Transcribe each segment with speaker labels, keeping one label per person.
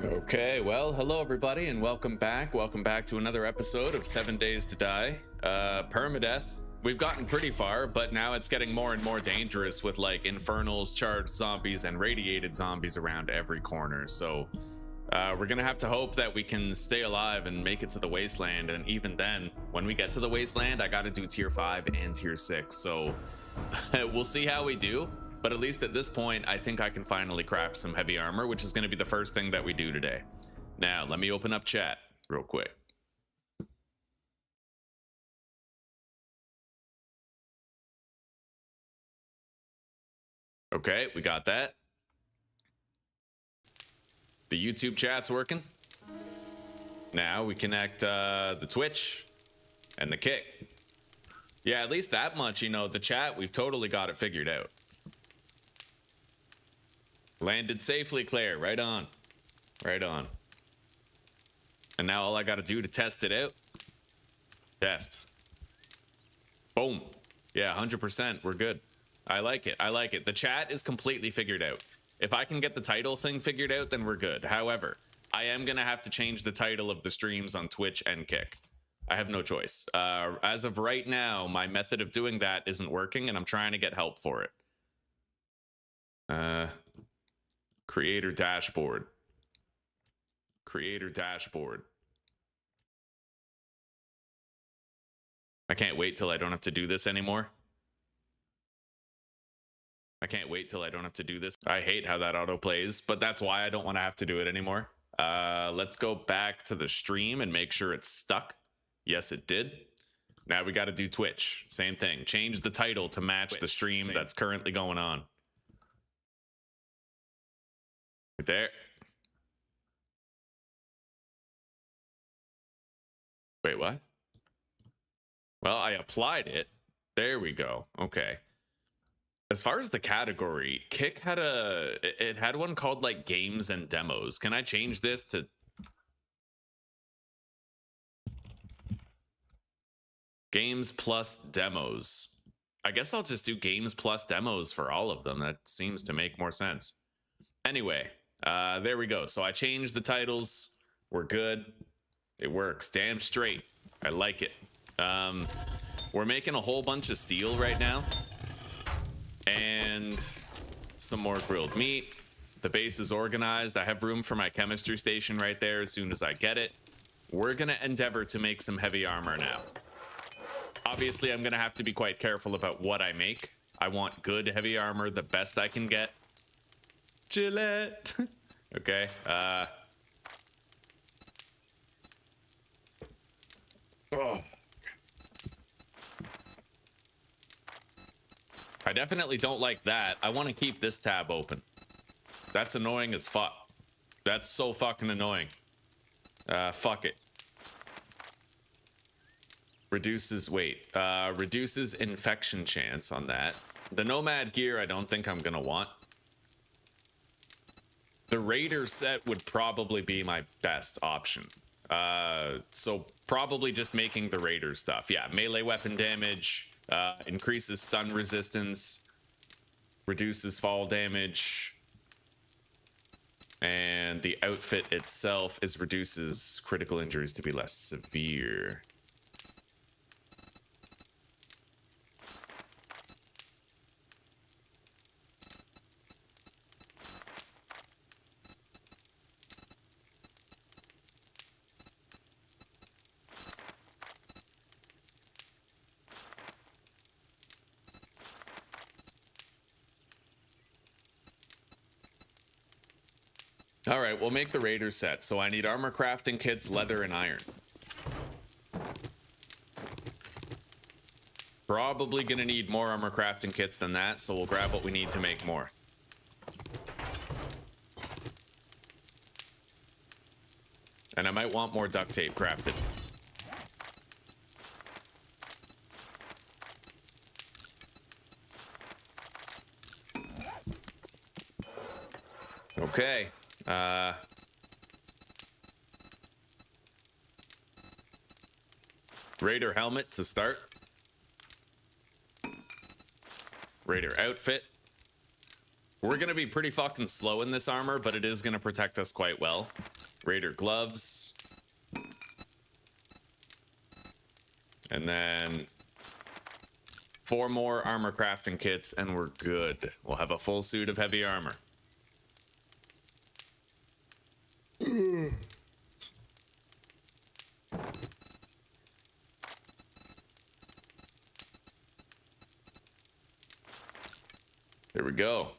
Speaker 1: Okay, well, hello everybody, and welcome back. Welcome back to another episode of 7 Days to Die. Permadeath. We've gotten pretty far, but now it's getting more and more dangerous with like infernals, charged zombies, and radiated zombies around every corner. So we're gonna have to hope that we can stay alive and make it to the wasteland. And even then, when we get to the wasteland, I gotta do tier 5 and tier 6. So we'll see how we do. But at least at this point, I think I can finally craft some heavy armor, which is going to be the first thing that we do today. Now, let me open up chat real quick. Okay, we got that. The YouTube chat's working. Now we connect the Twitch and the Kick. Yeah, at least that much, you know, the chat, we've totally got it figured out. Landed safely, Claire. Right on. Right on. And now all I got to do to test it out. Test. Boom. Yeah, 100%. We're good. I like it. I like it. The chat is completely figured out. If I can get the title thing figured out, then we're good. However, I am going to have to change the title of the streams on Twitch and Kick. I have no choice. As of right now, my method of doing that isn't working, and I'm trying to get help for it. Creator dashboard. Creator dashboard. I can't wait till I don't have to do this anymore. I can't wait till I don't have to do this. I hate how that auto plays, but that's why I don't want to have to do it anymore. Let's go back to the stream and make sure it's stuck. Yes, it did. Now we got to do Twitch. Same thing. Change the title to match Twitch. The stream that's currently going on. Right there. Wait, what? Well, I applied it. There we go. Okay. As far as the category, Kick had it had one called like games and demos. Can I change this to games plus demos? I guess I'll just do games plus demos for all of them. That seems to make more sense. Anyway, there we go. So I changed the titles. We're good. It works. Damn straight. I like it. We're making a whole bunch of steel right now. And some more grilled meat. The base is organized. I have room for my chemistry station right there as soon as I get it. We're going to endeavor to make some heavy armor now. Obviously, I'm going to have to be quite careful about what I make. I want good heavy armor, the best I can get. Gillette. Okay. Oh. I definitely don't like that. I want to keep this tab open. That's annoying as fuck. That's so fucking annoying. Fuck it. Reduces reduces infection chance on that. The Nomad gear I don't think I'm gonna want. The Raider set would probably be my best option. So probably just making the Raider stuff. Yeah, melee weapon damage, increases stun resistance, reduces fall damage, and the outfit itself reduces critical injuries to be less severe. All right, we'll make the Raider set. So I need armor crafting kits, leather, and iron. Probably gonna need more armor crafting kits than that, so we'll grab what we need to make more. And I might want more duct tape crafted. Okay. Raider helmet to start. Raider outfit. We're gonna be pretty fucking slow in this armor, but it is gonna protect us quite well. Raider gloves. And then 4 more armor crafting kits and we're good. We'll have a full suit of heavy armor. There we go.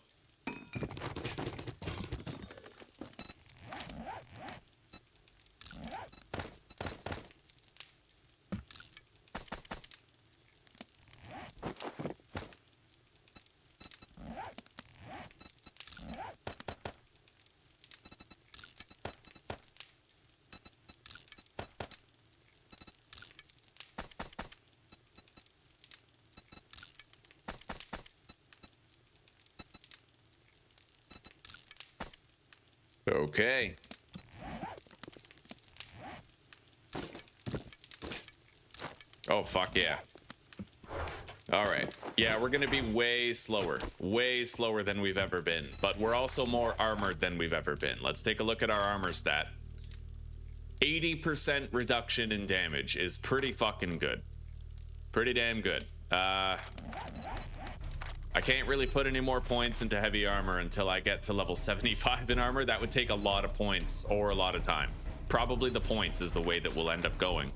Speaker 1: Okay. Oh, fuck yeah. All right. Yeah, we're going to be way slower than we've ever been. But we're also more armored than we've ever been. Let's take a look at our armor stat. 80% reduction in damage is pretty fucking good. Pretty damn good. I can't really put any more points into heavy armor until I get to level 75 in armor. That would take a lot of points or a lot of time. Probably the points is the way that we'll end up going.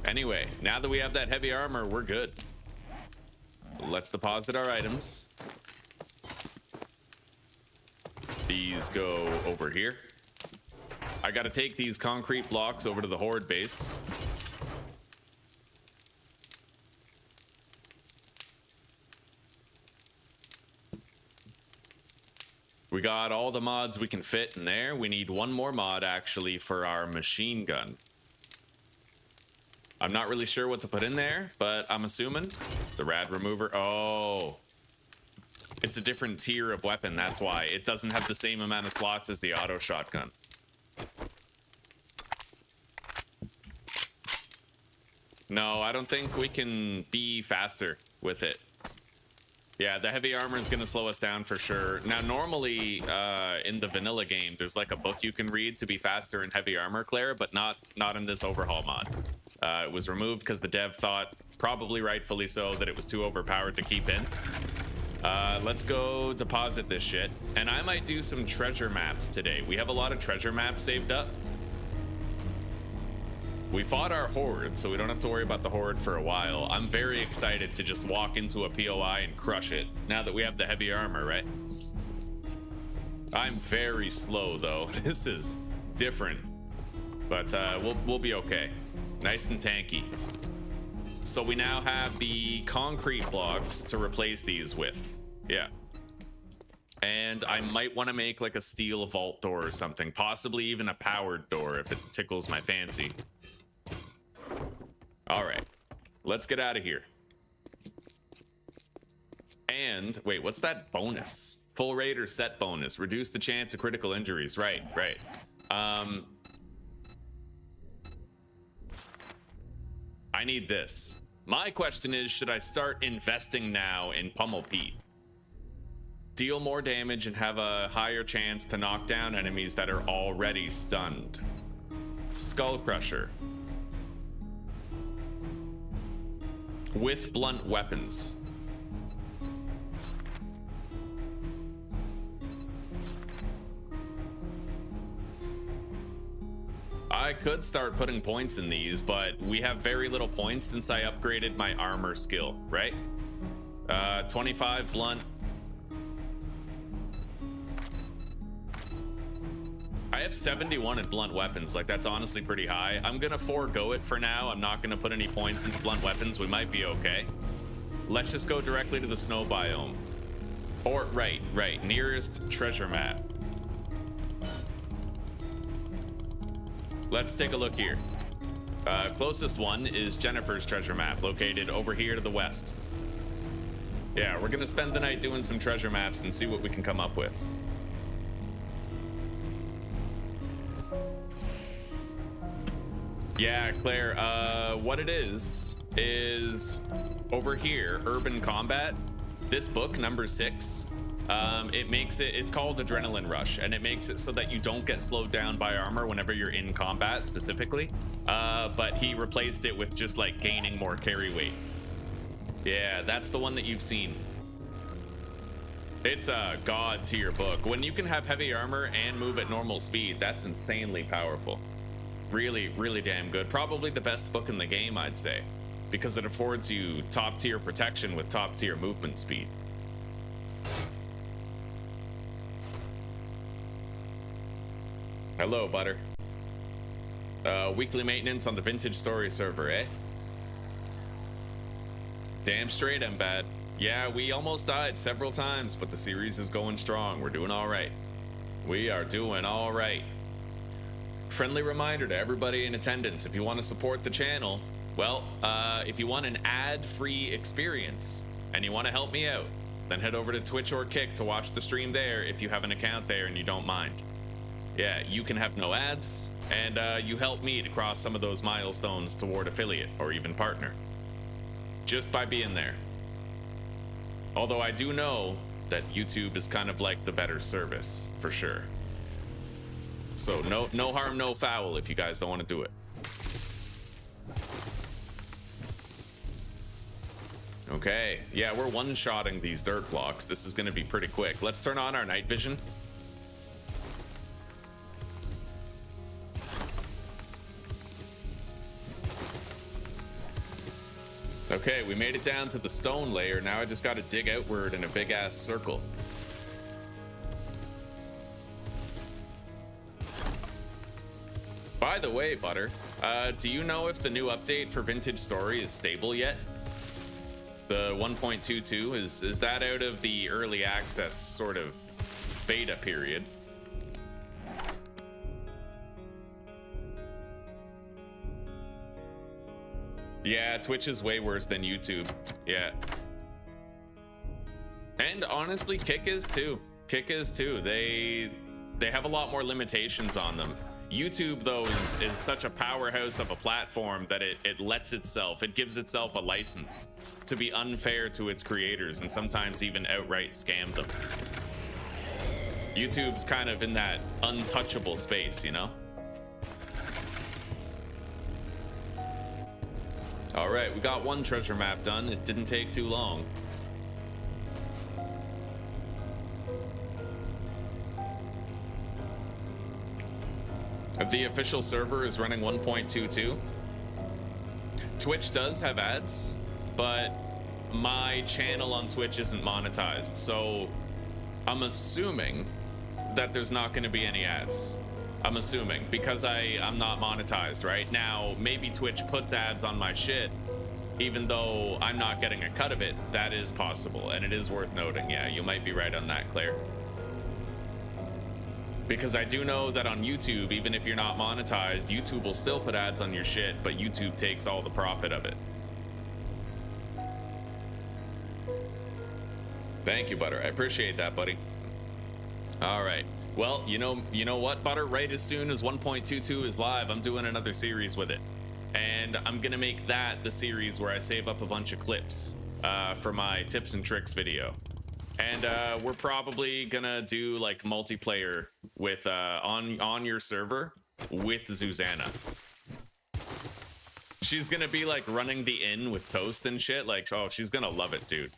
Speaker 1: Anyway, now that we have that heavy armor, we're good. Let's deposit our items. These go over here. I gotta take these concrete blocks over to the horde base. We got all the mods we can fit in there. We need one more mod actually for our machine gun. I'm not really sure what to put in there, but I'm assuming the rad remover. Oh, it's a different tier of weapon. That's why it doesn't have the same amount of slots as the auto shotgun. No, I don't think we can be faster with it. Yeah, the heavy armor is going to slow us down for sure. Now, normally in the vanilla game, there's like a book you can read to be faster in heavy armor, Claire, but not in this overhaul mod. It was removed because the dev thought, probably rightfully so, that it was too overpowered to keep in. Let's go deposit this shit. And I might do some treasure maps today. We have a lot of treasure maps saved up. We fought our horde, so we don't have to worry about the horde for a while. I'm very excited to just walk into a POI and crush it, now that we have the heavy armor, right? I'm very slow, though. This is different, but we'll be okay. Nice and tanky. So we now have the concrete blocks to replace these with. Yeah. And I might want to make like a steel vault door or something, possibly even a powered door if it tickles my fancy. All right, let's get out of here. And wait, what's that bonus? Full raider set bonus. Reduce the chance of critical injuries. Right. I need this. My question is, should I start investing now in Pummel Pete? Deal more damage and have a higher chance to knock down enemies that are already stunned. Skull Crusher. With blunt weapons. I could start putting points in these, but we have very little points since I upgraded my armor skill, right? 25 blunt. I have 71 in blunt weapons. Like, that's honestly pretty high. I'm gonna forego it for now. I'm not gonna put any points into blunt weapons. We might be okay. Let's just go directly to the snow biome. Or right, nearest treasure map. Let's take a look here. Closest one is Jennifer's treasure map, located over here to the west. Yeah, we're gonna spend the night doing some treasure maps and see what we can come up with. Yeah, Claire, what it is is over here, Urban Combat. This book, number 6, it's called Adrenaline Rush, and it makes it so that you don't get slowed down by armor whenever you're in combat specifically. But he replaced it with just like gaining more carry weight. Yeah, that's the one that you've seen. It's a god tier book. When you can have heavy armor and move at normal speed, that's insanely powerful. Really, really damn good. Probably the best book in the game, I'd say, because it affords you top tier protection with top tier movement speed. Hello, Butter. Weekly maintenance on the Vintage Story server, eh? Damn straight I'm bad. Yeah, we almost died several times, but the series is going strong. We're doing all right. We are doing all right. Friendly reminder to everybody in attendance, if you want to support the channel, well, if you want an ad-free experience and you want to help me out, then head over to Twitch or Kick to watch the stream there if you have an account there and you don't mind. Yeah, you can have no ads, and you help me to cross some of those milestones toward affiliate or even partner, just by being there. Although I do know that YouTube is kind of like the better service, for sure. So no harm, no foul if you guys don't want to do it. Okay, yeah, we're one-shotting these dirt blocks. This is going to be pretty quick. Let's turn on our night vision. Okay, we made it down to the stone layer. Now I just got to dig outward in a big-ass circle. By the way, Butter, do you know if the new update for Vintage Story is stable yet? The 1.22, is that out of the early access sort of beta period? Yeah, Twitch is way worse than YouTube. Yeah. And honestly, Kick is too. Kick is too. They have a lot more limitations on them. YouTube, though, is such a powerhouse of a platform that it gives itself a license to be unfair to its creators and sometimes even outright scam them. YouTube's kind of in that untouchable space, you know? All right, we got one treasure map done. It didn't take too long. The official server is running 1.22. Twitch does have ads, but my channel on Twitch isn't monetized, so I'm assuming that there's not going to be any ads. I'm assuming, because I'm not monetized right now. Maybe Twitch puts ads on my shit, even though I'm not getting a cut of it. That is possible, and it is worth noting. Yeah, you might be right on that, Claire. Because I do know that on YouTube, even if you're not monetized, YouTube will still put ads on your shit, but YouTube takes all the profit of it. Thank you, Butter. I appreciate that, buddy. All right. Well, you know what, Butter? Right as soon as 1.22 is live, I'm doing another series with it. And I'm going to make that the series where I save up a bunch of clips for my tips and tricks video. And we're probably gonna do like multiplayer with on your server with Zuzana. She's gonna be like running the inn with Toast and shit. Like, oh, she's gonna love it, dude.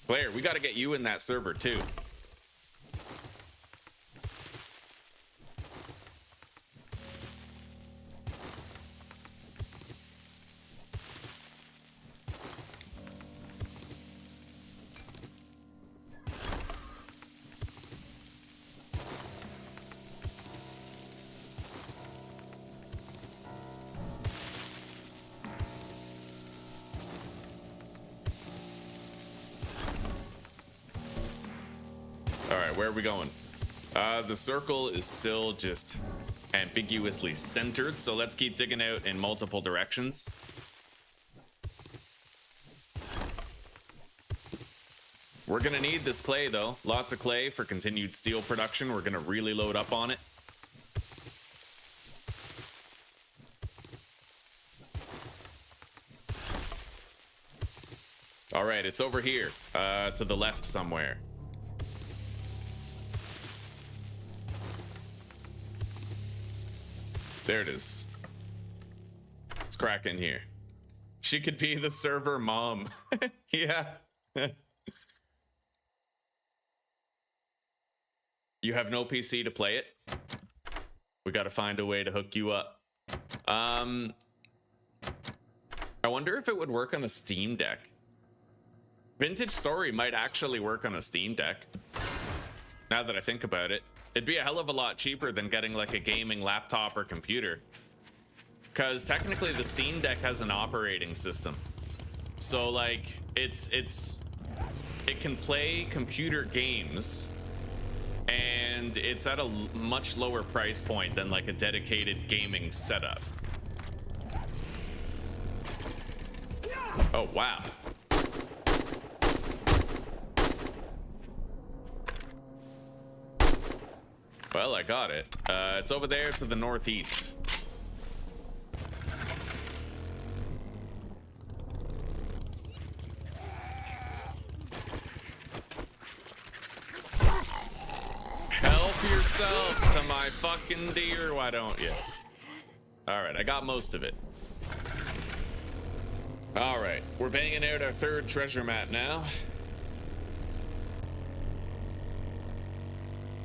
Speaker 1: Claire, we gotta get you in that server too. Where are we going? The circle is still just ambiguously centered, so let's keep digging out in multiple directions. We're gonna need this clay though. Lots of clay for continued steel production. We're gonna really load up on it. All right, it's over here, to the left somewhere. There it is. Let's crack in here. She could be the server mom. Yeah. You have no PC to play it? We got to find a way to hook you up. I wonder if it would work on a Steam Deck. Vintage Story might actually work on a Steam Deck. Now that I think about it, it'd be a hell of a lot cheaper than getting like a gaming laptop or computer. Because technically the Steam Deck has an operating system. So like it can play computer games, and it's at a much lower price point than like a dedicated gaming setup. Oh wow. Well, I got it. It's over there to the northeast. Help yourselves to my fucking deer, why don't you? All right, I got most of it. All right, we're banging out our third treasure map now.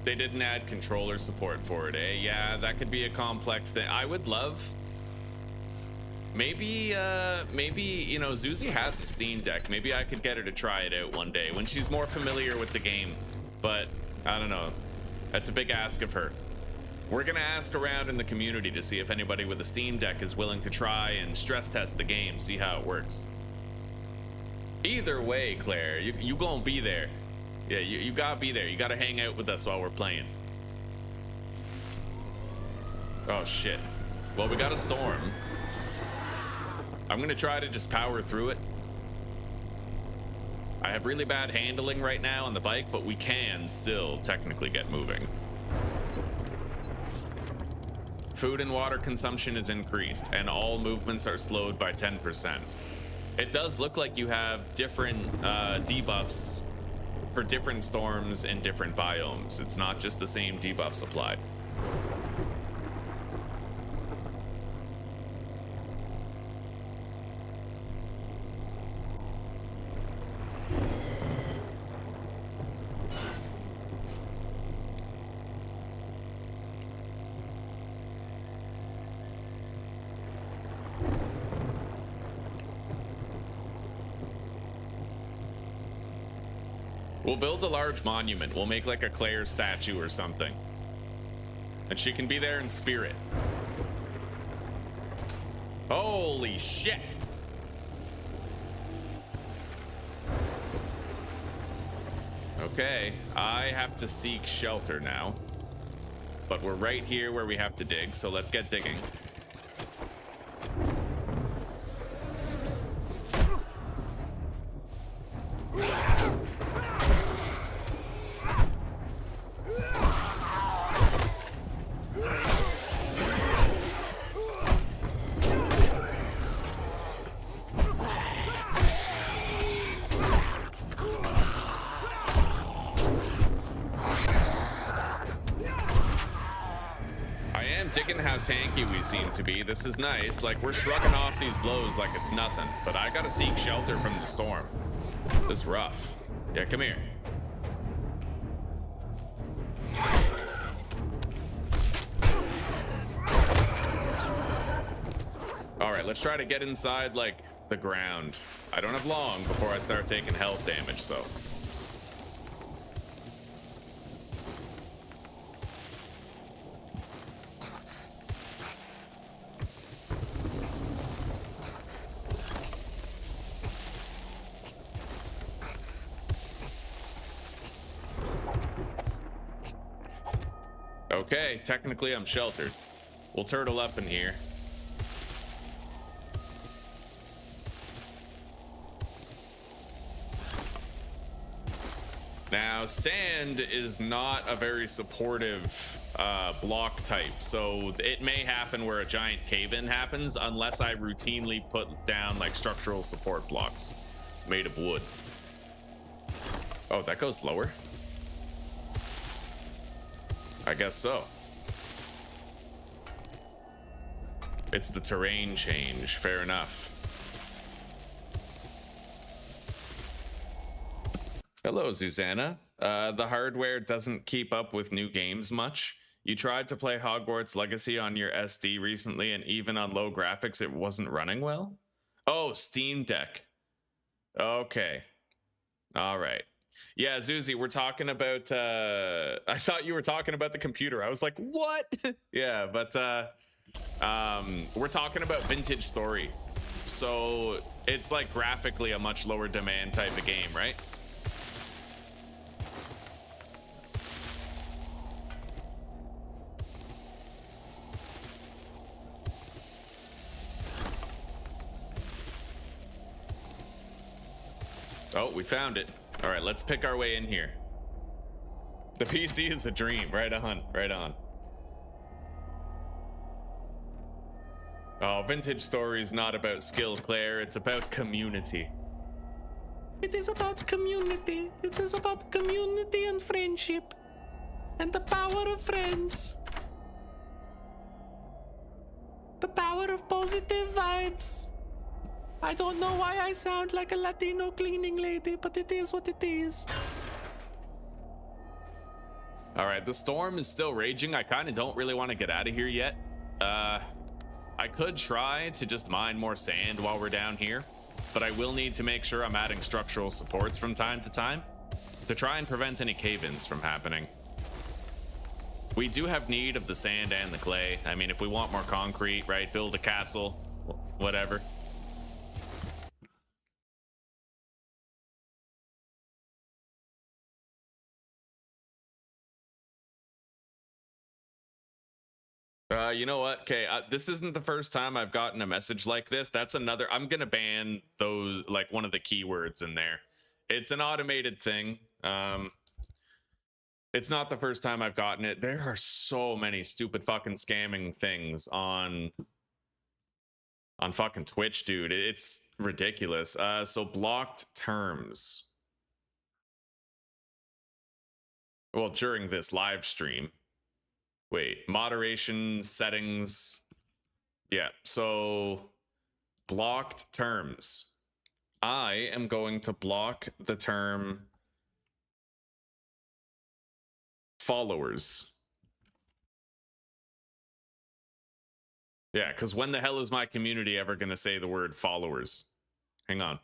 Speaker 1: They didn't add controller support for it, eh? Yeah, that could be a complex thing. I would love... Maybe, you know, Zuzi has a Steam Deck. Maybe I could get her to try it out one day when she's more familiar with the game. But, I don't know. That's a big ask of her. We're gonna ask around in the community to see if anybody with a Steam Deck is willing to try and stress test the game, see how it works. Either way, Claire, you gonna be there. Yeah, you gotta be there. You gotta hang out with us while we're playing. Oh shit. Well, we got a storm. I'm gonna try to just power through it. I have really bad handling right now on the bike, but we can still technically get moving. Food and water consumption is increased, and all movements are slowed by 10%. It does look like you have different debuffs for different storms and different biomes. It's not just the same debuffs applied. We'll build a large monument. We'll make like a Claire statue or something. And she can be there in spirit. Holy shit. Okay, I have to seek shelter now. But we're right here where we have to dig, so let's get digging. Tanky we seem to be. This is nice. Like, we're shrugging off these blows like it's nothing, but I gotta seek shelter from the storm. This is rough. Yeah, come here. All right, let's try to get inside like the ground. I don't have long before I start taking health damage, so okay, technically I'm sheltered. We'll turtle up in here. Now, sand is not a very supportive block type, so it may happen where a giant cave-in happens unless I routinely put down like structural support blocks made of wood. Oh, that goes lower? I guess so. It's the terrain change, fair enough. Hello, Susanna. The hardware doesn't keep up with new games much. You tried to play Hogwarts Legacy on your SD recently, and even on low graphics, it wasn't running well? Oh, Steam Deck. Okay. All right. Yeah, Zuzi, we're talking about... I thought you were talking about the computer. I was like, what? Yeah, but we're talking about Vintage Story. So it's like graphically a much lower demand type of game, right? Oh, we found it. All right, let's pick our way in here. The PC is a dream. Right on, right on. Oh, Vintage Story is not about skill, Claire. It's about community. It is about community. It is about community and friendship. And the power of friends. The power of positive vibes. I don't know why I sound like a Latino cleaning lady, but it is what it is. All right, the storm is still raging. I kind of don't really want to get out of here yet. I could try to just mine more sand while we're down here, but I will need to make sure I'm adding structural supports from time to time to try and prevent any cave-ins from happening. We do have need of the sand and the clay. I mean, if we want more concrete, right, build a castle, whatever. You know what? Okay, this isn't the first time I've gotten a message like this. That's another. I'm gonna ban those, like one of the keywords in there. It's an automated thing. It's not the first time I've gotten it. There are so many stupid fucking scamming things on fucking Twitch, dude. It's ridiculous. So blocked terms. Well, during this live stream. Wait, moderation settings. Yeah, so blocked terms. I am going to block the term followers. Yeah, because when the hell is my community ever going to say the word followers? Hang on.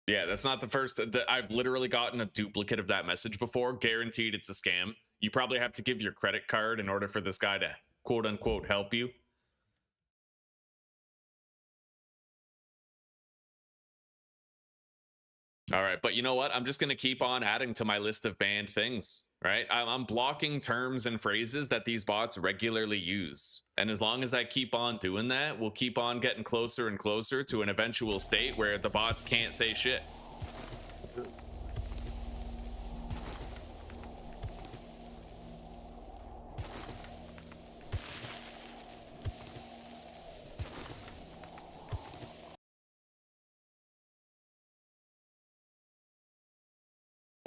Speaker 1: Yeah, that's not the first. I've literally gotten a duplicate of that message before. Guaranteed it's a scam. You probably have to give your credit card in order for this guy to quote unquote help you. All right, but you know what? I'm just going to keep on adding to my list of banned things, right? I'm blocking terms and phrases that these bots regularly use. And as long as I keep on doing that, we'll keep on getting closer and closer to an eventual state where the bots can't say shit.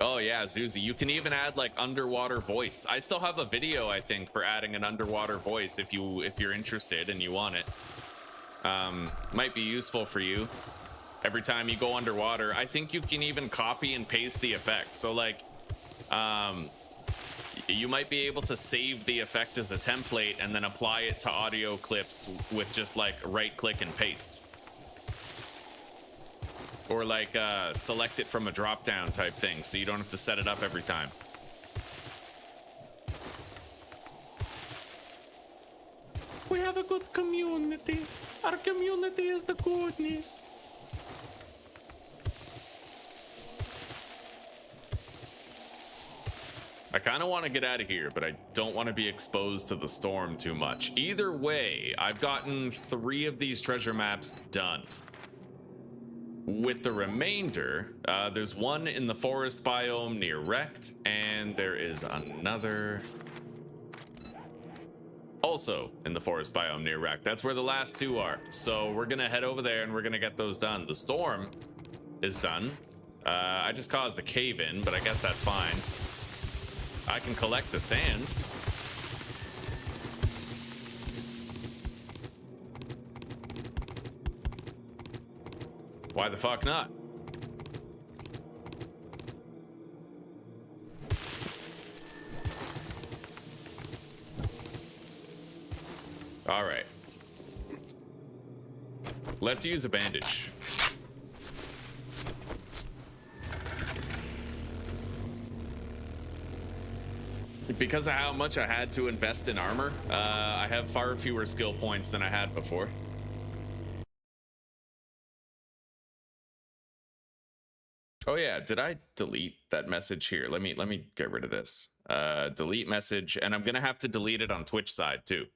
Speaker 1: Oh yeah, Zuzi, you can even add like underwater voice. I still have a video, I think, for adding an underwater voice if you're interested and you want it. Might be useful for you. Every time you go underwater, I think you can even copy and paste the effect. So like, you might be able to save the effect as a template and then apply it to audio clips with just like right click and paste. Or like select it from a drop down type thing so you don't have to set it up every time. We have a good community. Our community is the goodness. I kind of want to get out of here, but I don't want to be exposed to the storm too much. Either way, I've gotten 3 of these treasure maps done. With the remainder, there's one in the forest biome near Wrecked, and there is another also in the forest biome near Wrecked. That's where the last 2 are. So we're gonna head over there and we're gonna get those done. The storm is done. I just caused a cave in, but I guess that's fine. I can collect the sand. Why the fuck not? All right. Let's use a bandage. Because of how much I had to invest in armor, I have far fewer skill points than I had before. Oh yeah, did I delete that message here? Let me get rid of this. Delete message, and I'm gonna have to delete it on Twitch side too.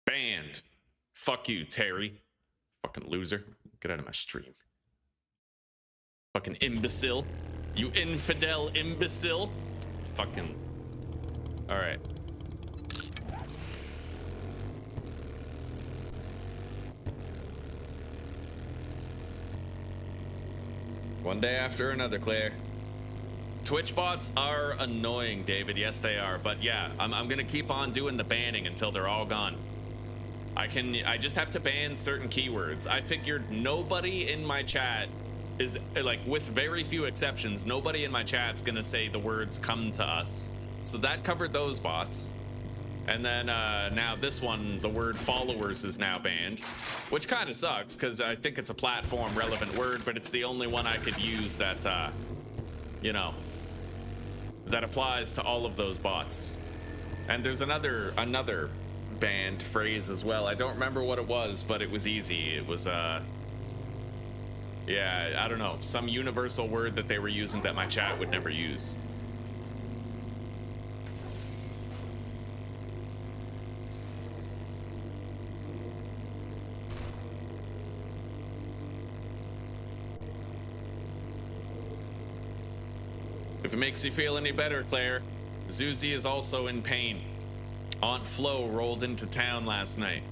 Speaker 1: Banned. Fuck you, Terry. Fucking loser. Get out of my stream. Fucking imbecile. You infidel imbecile. Fucking. Alright. One day after another, Claire. Twitch bots are annoying, David. Yes, they are. But yeah, I'm gonna keep on doing the banning until they're all gone. I just have to ban certain keywords. I figured nobody in my chat is, like, with very few exceptions, nobody in my chat's gonna say the words "come to us." So that covered those bots. And then now this one, the word followers is now banned, which kind of sucks because I think it's a platform relevant word, but it's the only one I could use that, you know, that applies to all of those bots. And there's another banned phrase as well. I don't remember what it was, but it was easy. It was yeah, I don't know, some universal word that they were using that my chat would never use. If it makes you feel any better, Claire, Zuzi is also in pain. Aunt Flo rolled into town last night.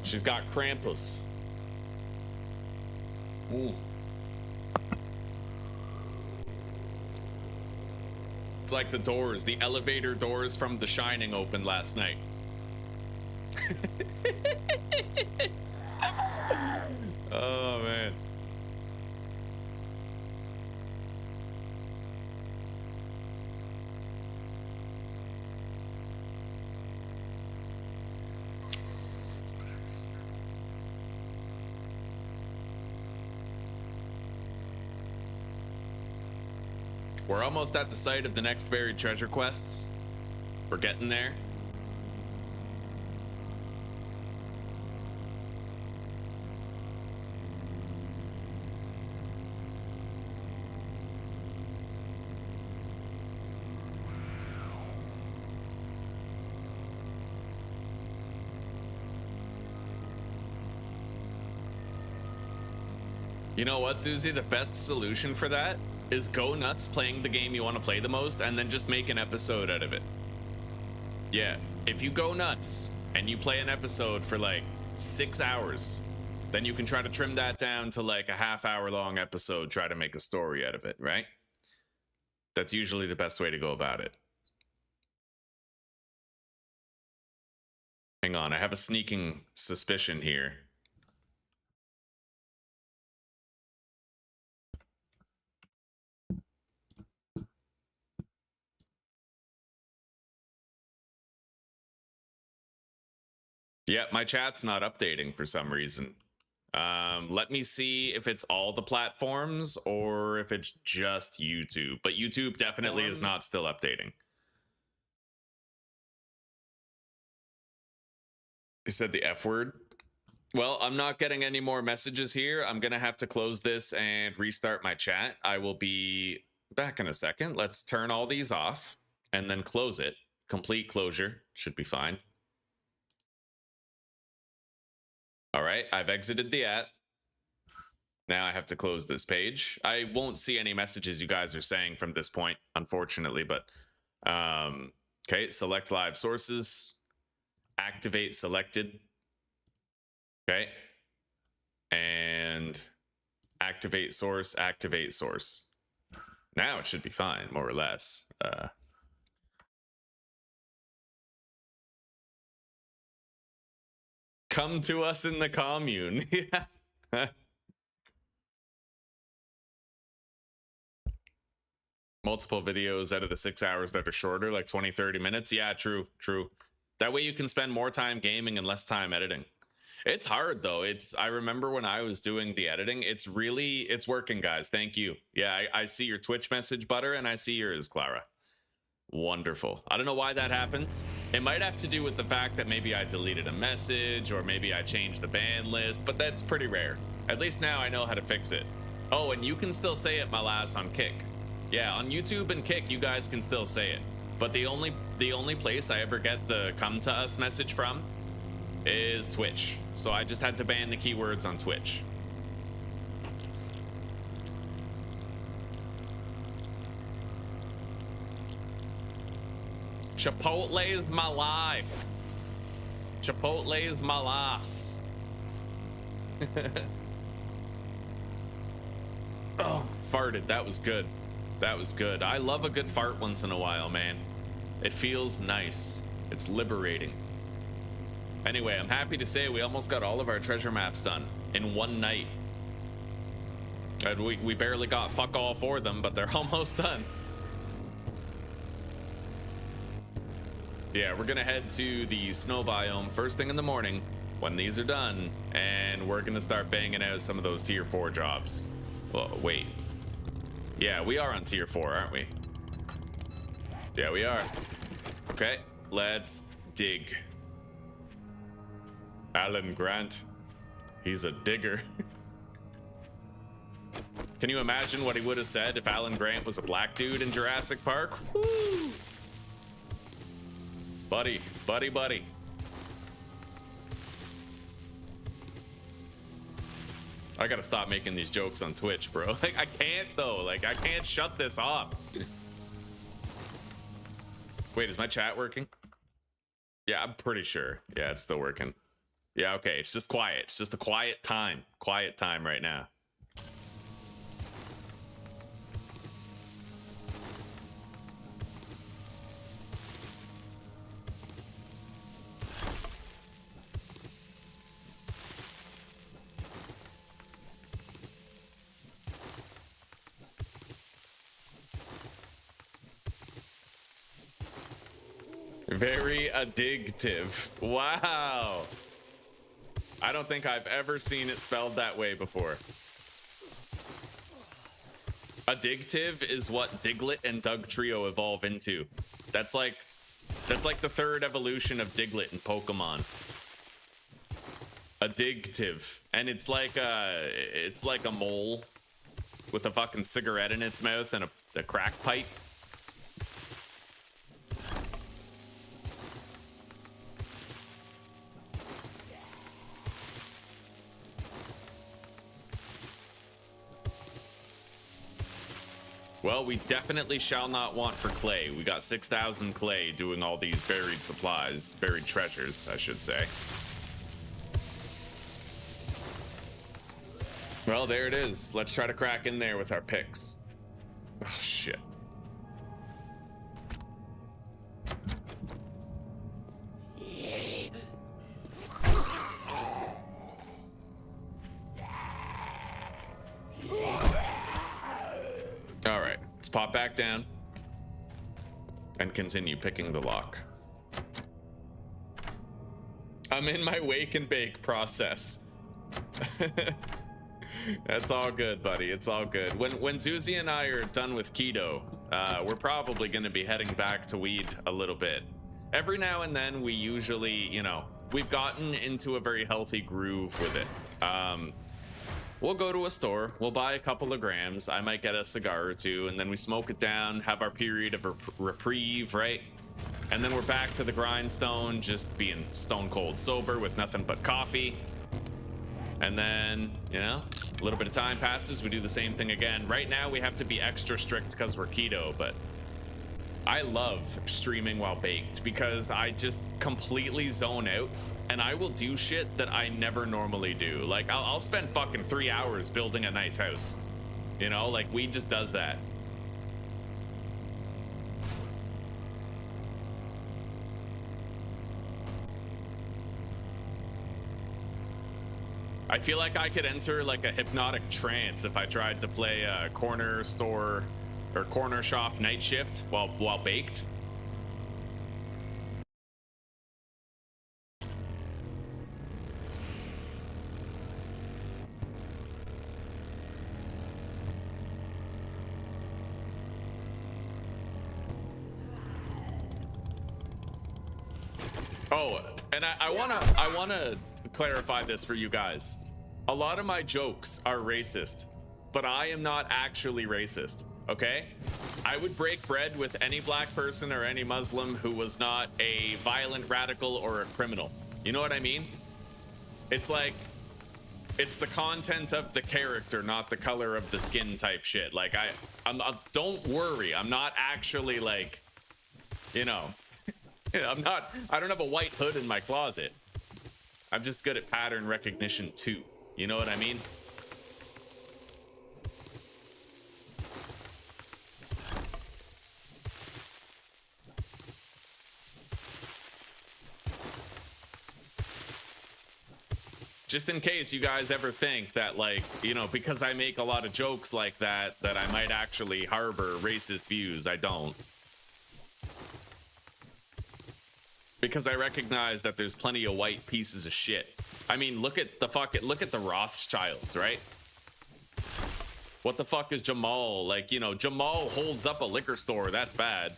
Speaker 1: She's got Krampus. Ooh. It's like the doors, the elevator doors from The Shining opened last night. Oh, man. We're almost at the site of the next buried treasure quests. We're getting there. You know what, Susie? The best solution for that is go nuts playing the game you want to play the most and then just make an episode out of it. Yeah, if you go nuts and you play an episode for like 6 hours, then you can try to trim that down to like a half-hour-long episode, try to make a story out of it, right? That's usually the best way to go about it. Hang on, I have a sneaking suspicion here. Yeah, my chat's not updating for some reason. Let me see if it's all the platforms or if it's just YouTube. But YouTube definitely is not still updating. He said the F word. Well, I'm not getting any more messages here. I'm going to have to close this and restart my chat. I will be back in a second. Let's turn all these off and then close it. Complete closure. Should be fine. All right, I've exited the app. Now I have to close this page. I won't see any messages you guys are saying from this point, unfortunately, but okay, select live sources, activate selected. Okay. And activate source, activate source. Now it should be fine, more or less. Come to us in the commune. Yeah. Multiple videos out of the 6 hours that are shorter, like 20, 30 minutes. Yeah, true, true. That way you can spend more time gaming and less time editing. It's hard though. I remember when I was doing the editing, it's working, guys. Thank you. Yeah, I see your Twitch message, Butter, and I see yours, Clara. Wonderful. I don't know why that happened. It might have to do with the fact that maybe I deleted a message or maybe I changed the ban list, but that's pretty rare. At least now I know how to fix it. Oh, and you can still say it, my lass, on Kick. Yeah, on YouTube and Kick, you guys can still say it. But the only place I ever get the come to us message from is Twitch. So I just had to ban the keywords on Twitch. Chipotle is my life. Chipotle is my loss. Oh, farted. That was good. That was good. I love a good fart once in a while, man. It feels nice. It's liberating. Anyway, I'm happy to say we almost got all of our treasure maps done in one night. And we barely got fuck all for them, but they're almost done. Yeah, we're gonna head to the snow biome first thing in the morning when these are done, and we're gonna start banging out some of those tier 4 jobs. Well, wait. Yeah, we are on tier 4, aren't we? Yeah, we are. Okay, let's dig. Alan Grant. He's a digger. Can you imagine what he would have said if Alan Grant was a black dude in Jurassic Park? Woo! Buddy, buddy, buddy. I gotta stop making these jokes on Twitch, bro. Like, I can't though. Like, I can't shut this off. Wait, is my chat working? Yeah, I'm pretty sure. Yeah, it's still working. Yeah, okay. It's just quiet. It's just a quiet time. Quiet time right now. Very addictive. Wow. I don't think I've ever seen it spelled that way before. Addictive is what Diglett and Doug Trio evolve into. That's like the third evolution of Diglett in Pokemon. Addictive. And it's like a mole with a fucking cigarette in its mouth and a crack pipe. Well, we definitely shall not want for clay. We got 6,000 clay doing all these buried supplies, buried treasures, I should say. Well, there it is. Let's try to crack in there with our picks. Oh, shit. All right, let's pop back down and continue picking the lock. I'm in my wake and bake process. That's all good, buddy. It's all good. When Zuzi and I are done with keto, we're probably going to be heading back to weed a little bit. Every now and then, we usually, you know, we've gotten into a very healthy groove with it. We'll go to a store, we'll buy a couple of grams, I might get a cigar or two, and then we smoke it down, have our period of reprieve, right? And then we're back to the grindstone, just being stone cold sober with nothing but coffee. And then, you know, a little bit of time passes, we do the same thing again. Right now, we have to be extra strict because we're keto, but I love streaming while baked because I just completely zone out and I will do shit that I never normally do. Like, I'll spend fucking 3 hours building a nice house. You know, like, weed just does that. I feel like I could enter like a hypnotic trance if I tried to play a corner store or corner shop night shift while baked. Oh, and I wanna clarify this for you guys. A lot of my jokes are racist, but I am not actually racist, okay? I would break bread with any black person or any Muslim who was not a violent radical or a criminal. You know what I mean? It's like, it's the content of the character, not the color of the skin type shit. Like, don't worry, I'm not actually like, you know, I don't have a white hood in my closet. I'm just good at pattern recognition too. You know what I mean? Just in case you guys ever think that, like, you know, because I make a lot of jokes like that, that I might actually harbor racist views. I don't. Because I recognize that there's plenty of white pieces of shit. I mean, look at the Rothschilds, right? What the fuck is Jamal? Like, you know, Jamal holds up a liquor store. That's bad.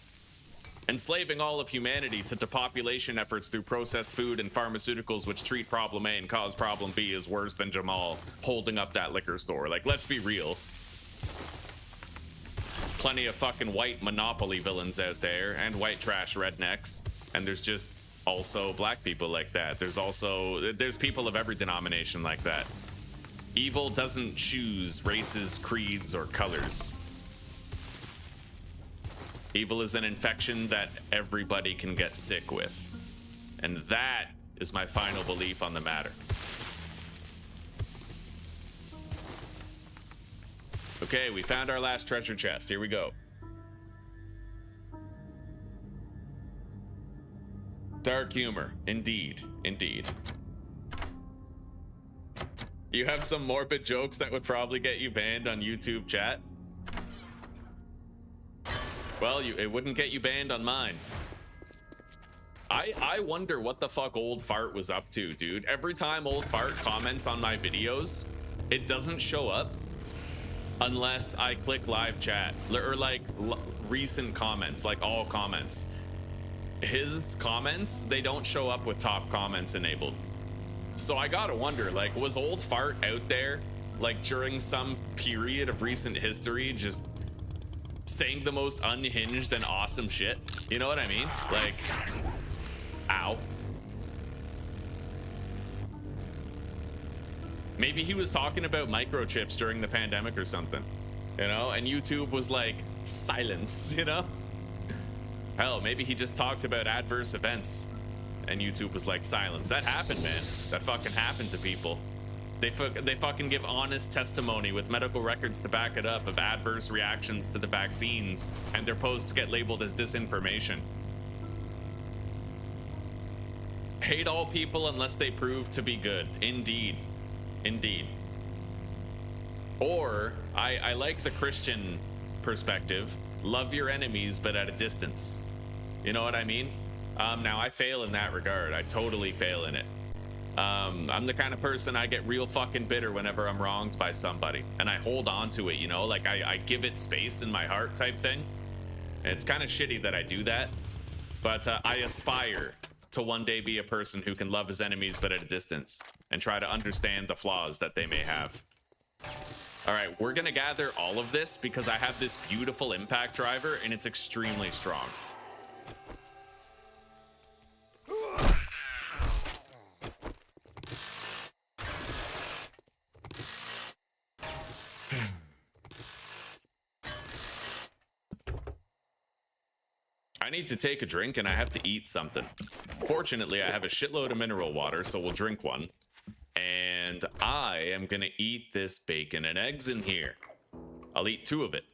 Speaker 1: Enslaving all of humanity to depopulation efforts through processed food and pharmaceuticals which treat problem A and cause problem B is worse than Jamal holding up that liquor store. Like, let's be real. Plenty of fucking white monopoly villains out there and white trash rednecks. And there's just also black people like that. There's people of every denomination like that. Evil doesn't choose races, creeds, or colors. Evil is an infection that everybody can get sick with. And that is my final belief on the matter. Okay, we found our last treasure chest. Here we go. Dark humor, indeed, indeed. You have some morbid jokes that would probably get you banned on YouTube chat? Well, it wouldn't get you banned on mine. I wonder what the fuck Old Fart was up to, dude. Every time Old Fart comments on my videos, it doesn't show up unless I click live chat or like recent comments, like all comments. His comments, they don't show up with top comments enabled. So I gotta wonder, like, was Old Fart out there, like, during some period of recent history, just saying the most unhinged and awesome shit? You know what I mean? Like, ow. Maybe he was talking about microchips during the pandemic or something, you know? And YouTube was like, silence, you know? Hell, maybe he just talked about adverse events and YouTube was like, silence. That happened, man. That fucking happened to people. They fucking give honest testimony with medical records to back it up of adverse reactions to the vaccines, and their posts get labeled as disinformation. Hate all people unless they prove to be good. Indeed. Indeed. Or, I like the Christian perspective. Love your enemies, but at a distance. You know what I mean? Now, I fail in that regard. I totally fail in it. I'm the kind of person, I get real fucking bitter whenever I'm wronged by somebody, and I hold on to it, you know, like I give it space in my heart type thing. It's kind of shitty that I do that, but I aspire to one day be a person who can love his enemies but at a distance and try to understand the flaws that they may have. All right, we're gonna gather all of this because I have this beautiful impact driver and it's extremely strong. I need to take a drink and I have to eat something. Fortunately, I have a shitload of mineral water, so we'll drink one. And I am gonna eat this bacon and eggs in here. I'll eat 2 of it.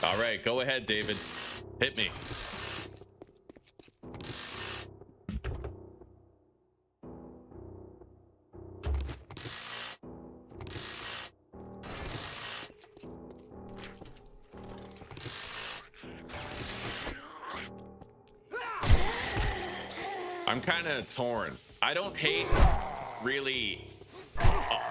Speaker 1: All right, go ahead, David. Hit me. I'm kind of torn. I don't hate, really.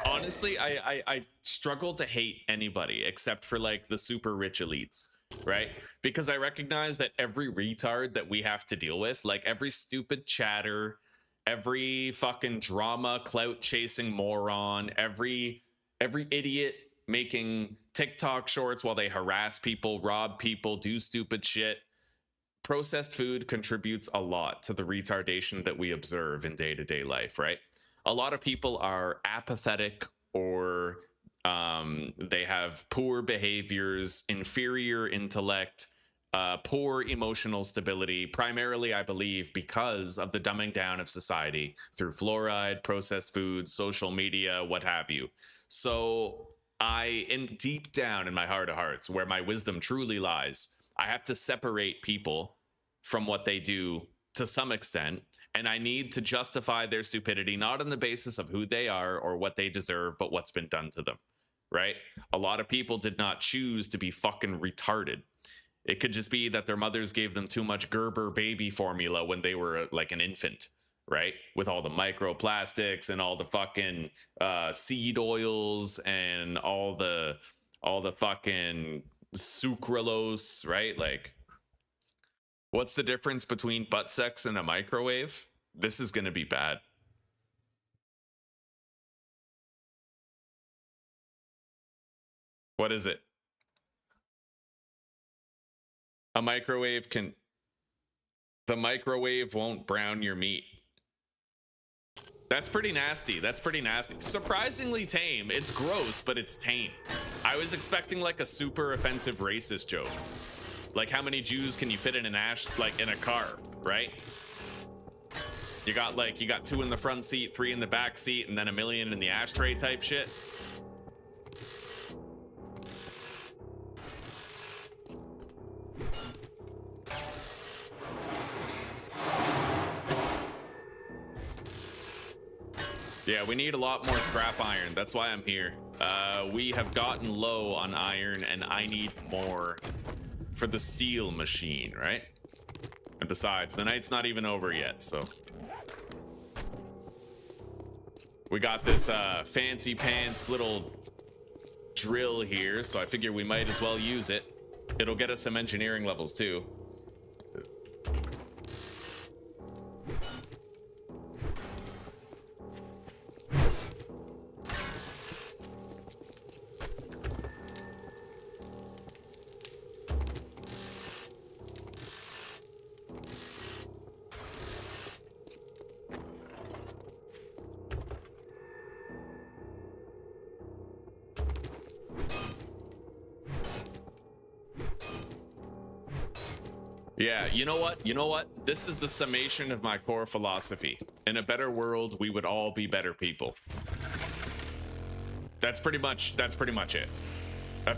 Speaker 1: Honestly, I struggle to hate anybody except for like the super rich elites, right? Because I recognize that every retard that we have to deal with, like every stupid chatter, every fucking drama clout chasing moron, every idiot making TikTok shorts while they harass people, rob people, do stupid shit. Processed food contributes a lot to the retardation that we observe in day-to-day life, right? A lot of people are apathetic or they have poor behaviors, inferior intellect, poor emotional stability, primarily, I believe, because of the dumbing down of society through fluoride, processed foods, social media, what have you. So deep down in my heart of hearts, where my wisdom truly lies, I have to separate people from what they do to some extent, and I need to justify their stupidity not on the basis of who they are or what they deserve, but what's been done to them, right? A lot of people did not choose to be fucking retarded. It could just be that their mothers gave them too much Gerber baby formula when they were like an infant, right? With all the microplastics and all the fucking seed oils and all the fucking sucralose, right? Like, what's the difference between butt sex and a microwave? This is going to be bad. What is it? A microwave can... The microwave won't brown your meat. That's pretty nasty. That's pretty nasty. Surprisingly tame. It's gross, but it's tame. I was expecting like a super offensive racist joke. Like, how many Jews can you fit in an in a car, right? You got 2 in the front seat, 3 in the back seat, and then 1 million in the ashtray type shit. Yeah, we need a lot more scrap iron. That's why I'm here. We have gotten low on iron, and I need more for the steel machine, right? And besides, the night's not even over yet, so we got this fancy pants little drill here, so I figure we might as well use it. It'll get us some engineering levels too. Yeah, you know what? You know what? This is the summation of my core philosophy. In a better world, we would all be better people. That's pretty much it.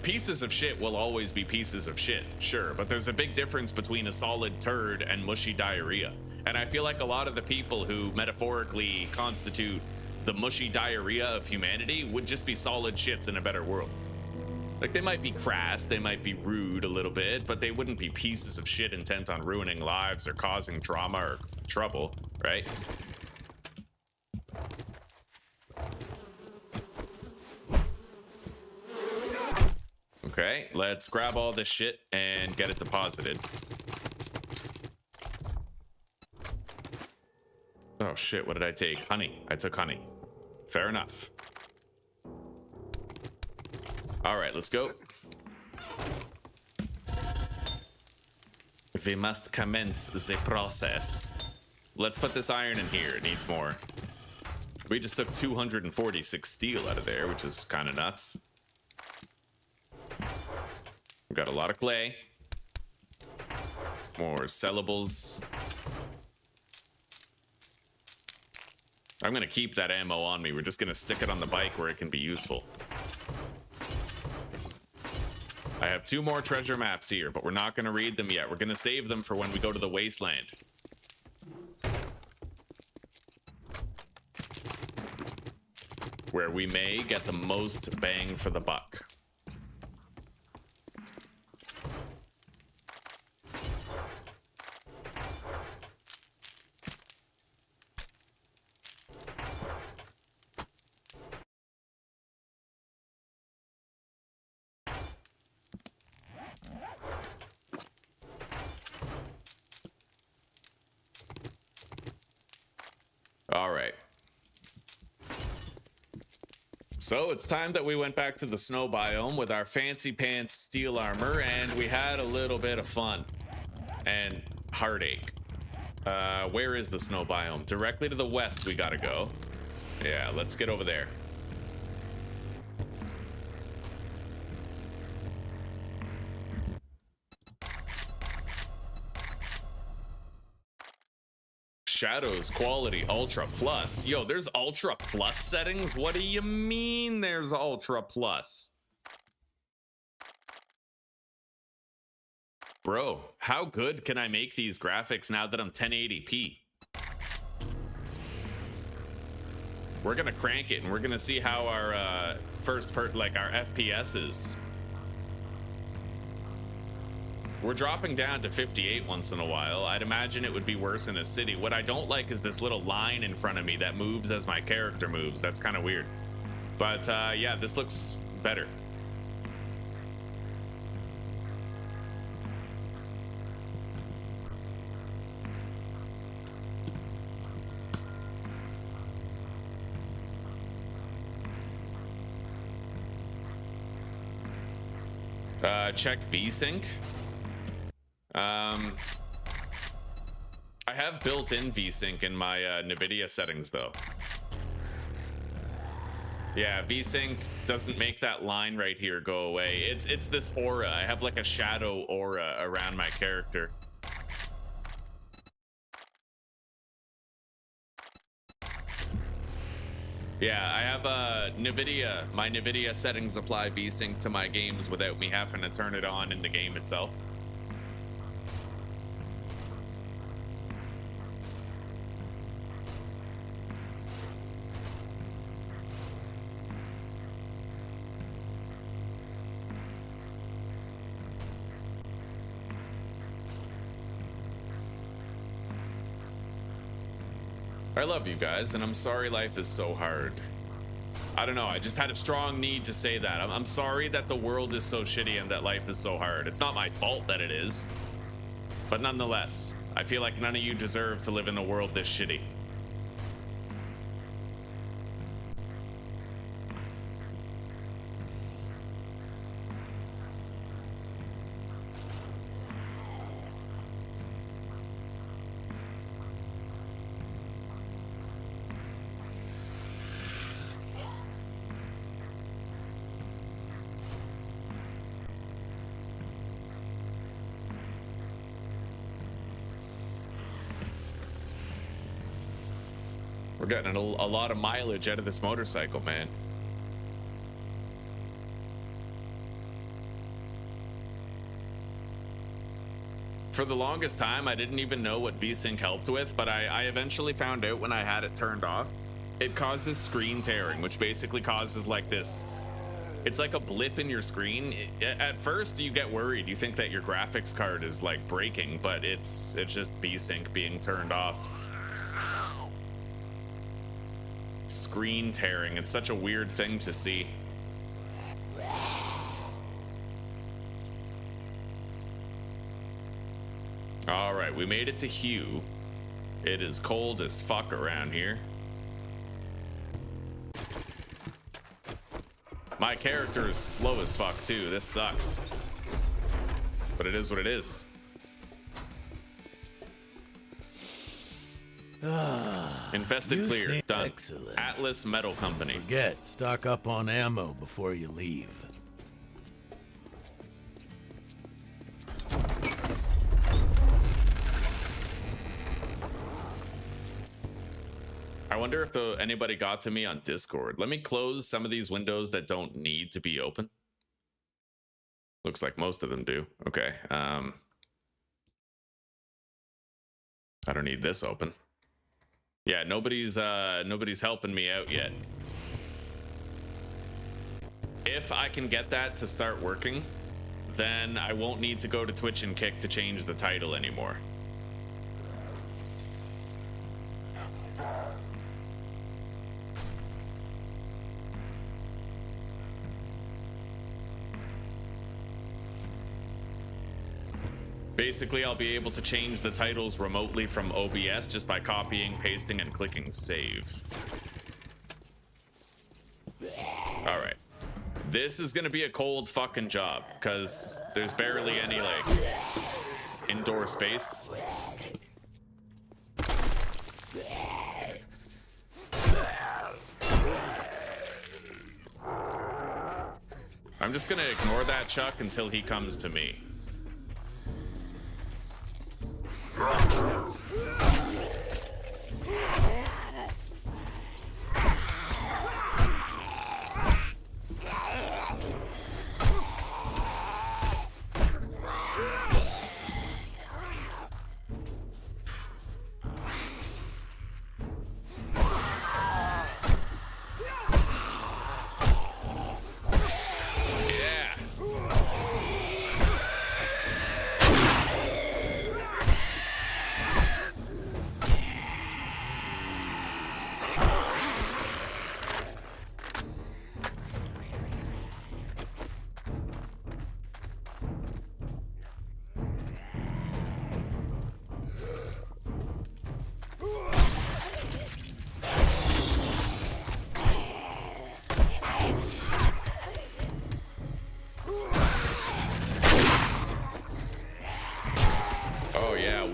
Speaker 1: Pieces of shit will always be pieces of shit, sure, but there's a big difference between a solid turd and mushy diarrhea. And I feel like a lot of the people who metaphorically constitute the mushy diarrhea of humanity would just be solid shits in a better world. Like, they might be crass, they might be rude a little bit, but they wouldn't be pieces of shit intent on ruining lives or causing drama or trouble, right? Okay, let's grab all this shit and get it deposited. Oh shit, what did I take? Honey. I took honey. Fair enough. All right, let's go. We must commence the process. Let's put this iron in here. It needs more. We just took 246 steel out of there, which is kind of nuts. We got a lot of clay. More sellables. I'm gonna keep that ammo on me. We're just gonna stick it on the bike where it can be useful. I have 2 more treasure maps here, but we're not gonna read them yet. We're gonna save them for when we go to the wasteland. Where we may get the most bang for the buck. All right. So it's time that we went back to the snow biome with our fancy pants steel armor, and we had a little bit of fun and heartache. Where is the snow biome? Directly to the west we gotta go. Yeah, let's get over there. Shadows quality ultra plus. Yo, there's ultra plus settings? What do you mean there's ultra plus? Bro, how good can I make these graphics now that I'm 1080p? We're gonna crank it and we're gonna see how our our FPS is. We're dropping down to 58 once in a while. I'd imagine it would be worse in a city. What I don't like is this little line in front of me that moves as my character moves. That's kind of weird. But yeah, this looks better. Check VSync. I have built-in VSync in my NVIDIA settings though. Yeah, VSync doesn't make that line right here go away. It's this aura. I have like a shadow aura around my character. Yeah, I have NVIDIA. My NVIDIA settings apply VSync to my games without me having to turn it on in the game itself. I love you guys, and I'm sorry life is so hard. I don't know, I just had a strong need to say that. I'm sorry that the world is so shitty and that life is so hard. It's not my fault that it is. But nonetheless, I feel like none of you deserve to live in a world this shitty. We're getting a lot of mileage out of this motorcycle, man. For the longest time, I didn't even know what VSync helped with, but I eventually found out when I had it turned off. It causes screen tearing, which basically causes like this It's like a blip in your screen. At first, you get worried. You think that your graphics card is like breaking, but it's just VSync being turned off. Screen tearing. It's such a weird thing to see. All right, we made it to Hugh. It is cold as fuck around here. My character is slow as fuck too. This sucks. But it is what it is. Infested clear. Done.
Speaker 2: Excellent.
Speaker 1: Atlas Metal Company.
Speaker 2: Forget, stock up on ammo before you leave.
Speaker 1: I wonder if anybody got to me on Discord. Let me close some of these windows that don't need to be open. Looks like most of them do. Okay. I don't need this open. Yeah, nobody's helping me out yet. If I can get that to start working, then I won't need to go to Twitch and Kick to change the title anymore. Basically, I'll be able to change the titles remotely from OBS just by copying, pasting, and clicking save. All right. This is gonna be a cold fucking job because there's barely any like indoor space. I'm just gonna ignore that Chuck until he comes to me.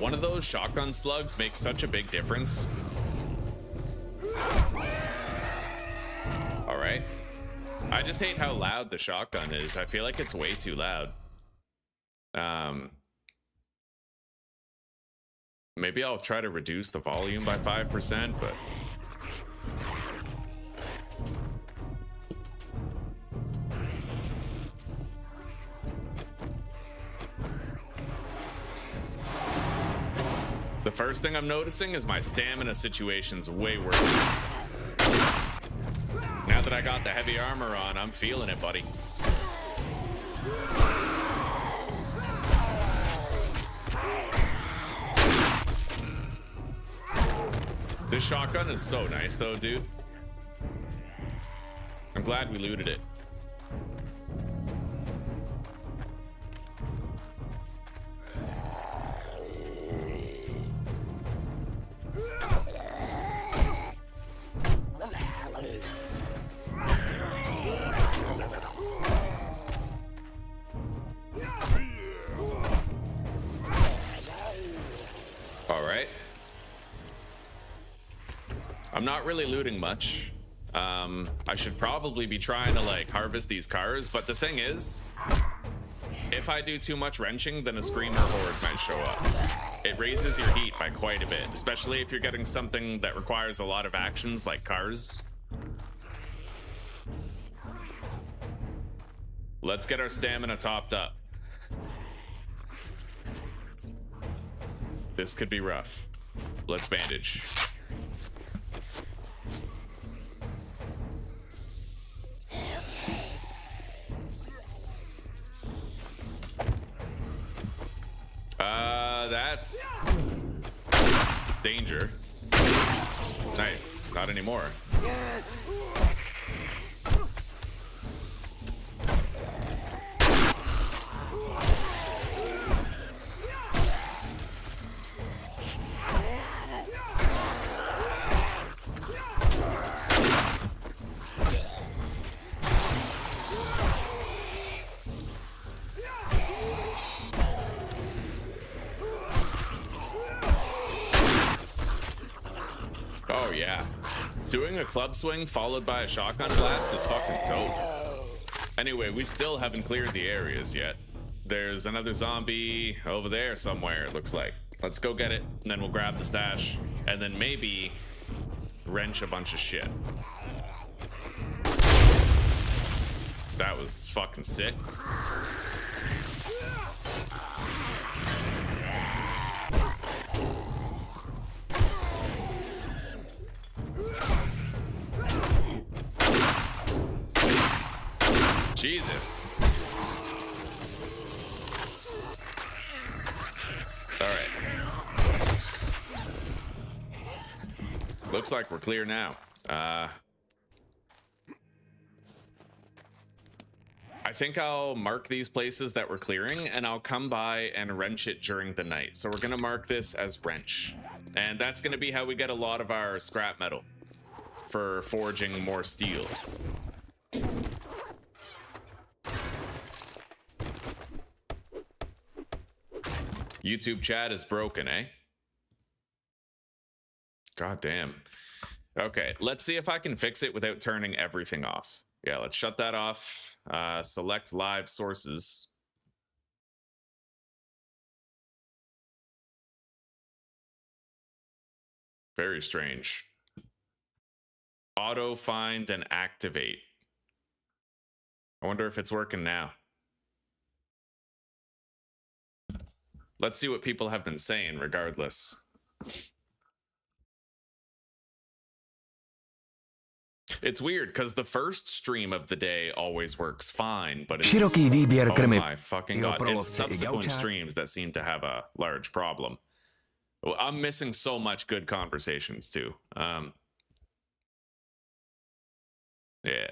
Speaker 1: One of those shotgun slugs makes such a big difference. All right. I just hate how loud the shotgun is. I feel like it's way too loud. Maybe I'll try to reduce the volume by 5%, but the first thing I'm noticing is my stamina situation's way worse. Now that I got the heavy armor on, I'm feeling it, buddy. This shotgun is so nice though, dude. I'm glad we looted it. I'm not really looting much. I should probably be trying to like harvest these cars, but the thing is, if I do too much wrenching, then a screamer horde might show up. It raises your heat by quite a bit, especially if you're getting something that requires a lot of actions like cars. Let's get our stamina topped up. This could be rough. Let's bandage. that's danger. Nice. Not anymore. Oh yeah, doing a club swing followed by a shotgun blast is fucking dope. Anyway, we still haven't cleared the areas yet. There's another zombie over there somewhere, it looks like. Let's go get it, and then we'll grab the stash, and then maybe wrench a bunch of shit. That was fucking sick. Jesus. All right. Looks like we're clear now. I think I'll mark these places that we're clearing, and I'll come by and wrench it during the night. So we're gonna mark this as wrench. And that's gonna be how we get a lot of our scrap metal for forging more steel. YouTube chat is broken, eh? God damn. Okay, let's see if I can fix it without turning everything off. Yeah, let's shut that off. Select live sources. Very strange. Auto find and activate. I wonder if it's working now. Let's see what people have been saying regardless. It's weird because the first stream of the day always works fine, but it's, oh my fucking god, it's subsequent streams that seem to have a large problem. Well, I'm missing so much good conversations too. Yeah.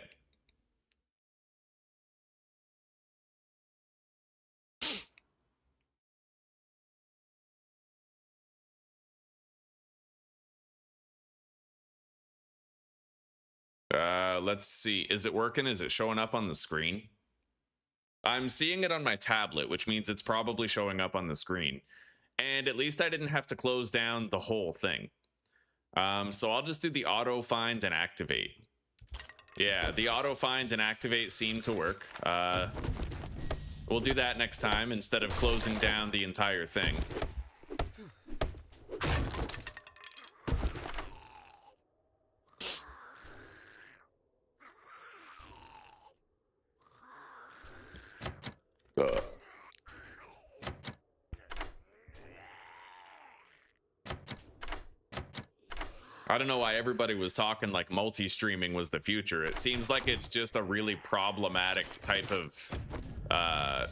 Speaker 1: Let's see. Is it working? Is it showing up on the screen? I'm seeing it on my tablet, which means it's probably showing up on the screen. And at least I didn't have to close down the whole thing. So I'll just do the auto find and activate. Yeah, the auto find and activate seem to work. We'll do that next time instead of closing down the entire thing. I don't know why everybody was talking like multi-streaming was the future. It seems like it's just a really problematic type of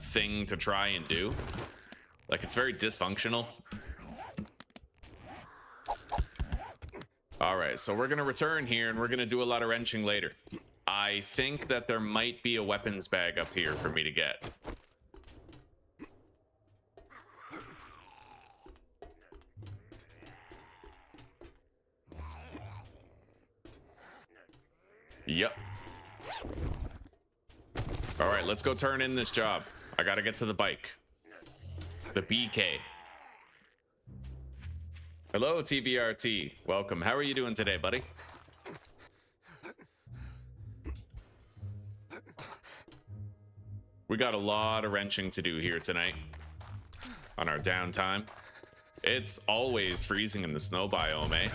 Speaker 1: thing to try and do. Like, it's very dysfunctional. All right, so we're gonna return here and we're gonna do a lot of wrenching later. I think that there might be a weapons bag up here for me to get. Yep. All right, let's go turn in this job. I gotta get to the bike. The BK. Hello, TVRT. Welcome. How are you doing today, buddy? We got a lot of wrenching to do here tonight on our downtime. It's always freezing in the snow biome, eh?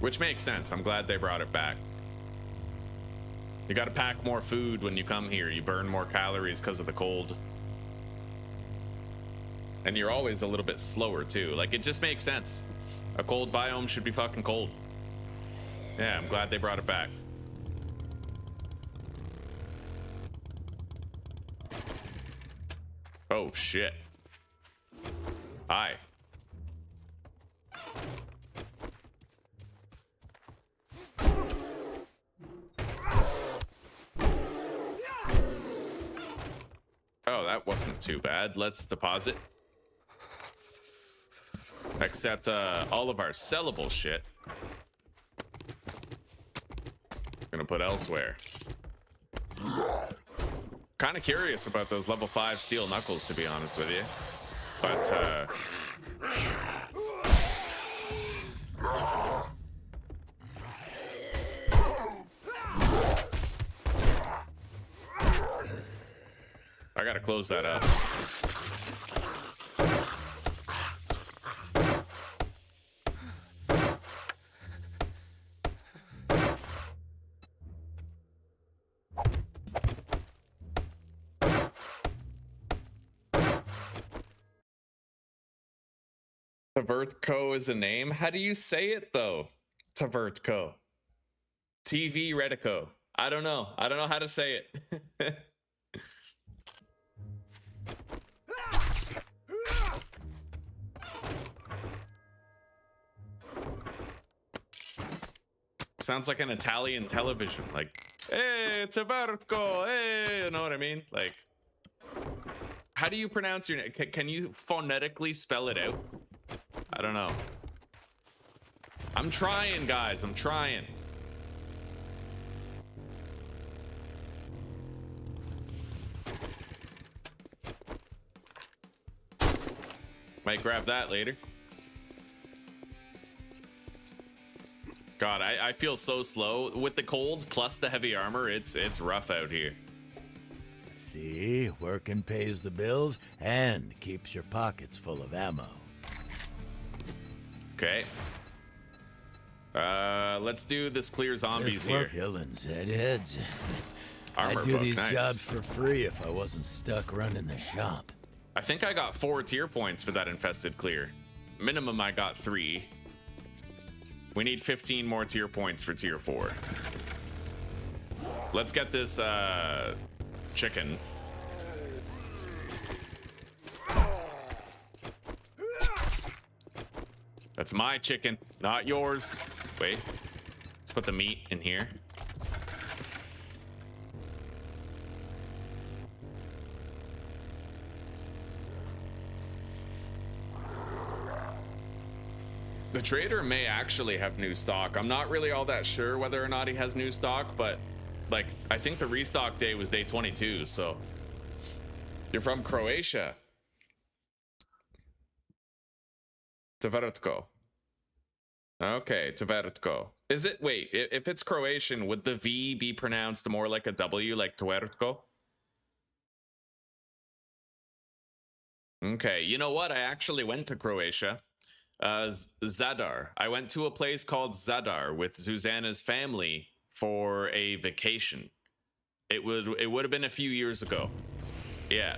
Speaker 1: Which makes sense. I'm glad they brought it back. You gotta pack more food when you come here. You burn more calories because of the cold. And you're always a little bit slower too. Like, it just makes sense. A cold biome should be fucking cold. Yeah, I'm glad they brought it back. Oh shit. Hi. Oh, that wasn't too bad. Let's deposit. Except all of our sellable shit. Gonna put elsewhere. Kind of curious about those level 5 steel knuckles, to be honest with you. But I gotta close that up. Tavertco is a name. How do you say it though? Tavertco. TV Retico. I don't know. I don't know how to say it. Sounds like an Italian television. Like, hey, Tavertco, hey, you know what I mean? Like, how do you pronounce your name? Can you phonetically spell it out? I don't know. I'm trying, guys. I'm trying. Might grab that later. God, I feel so slow. With the cold plus the heavy armor, it's rough out here.
Speaker 2: See, working pays the bills and keeps your pockets full of ammo.
Speaker 1: Okay. Let's do this clear zombies here.
Speaker 2: Killing Zedheads.
Speaker 1: Armor
Speaker 2: I'd do
Speaker 1: book,
Speaker 2: these
Speaker 1: nice.
Speaker 2: jobs for free if I wasn't stuck running the shop.
Speaker 1: I think I got 4 tier points for that infested clear. Minimum, I got 3. We need 15 more tier points for tier 4. Let's get this chicken. That's my chicken, not yours. Wait, let's put the meat in here. The trader may actually have new stock. I'm not really all that sure whether or not he has new stock, but like, I think the restock day was day 22, so. You're from Croatia. Tavertco. Okay, Tavertco. Is it, wait, if it's Croatian, would the V be pronounced more like a W, like Tavertco? Okay, you know what? I actually went to Croatia. Zadar. I went to a place called Zadar with Zuzana's family for a vacation. It would have been a few years ago. Yeah.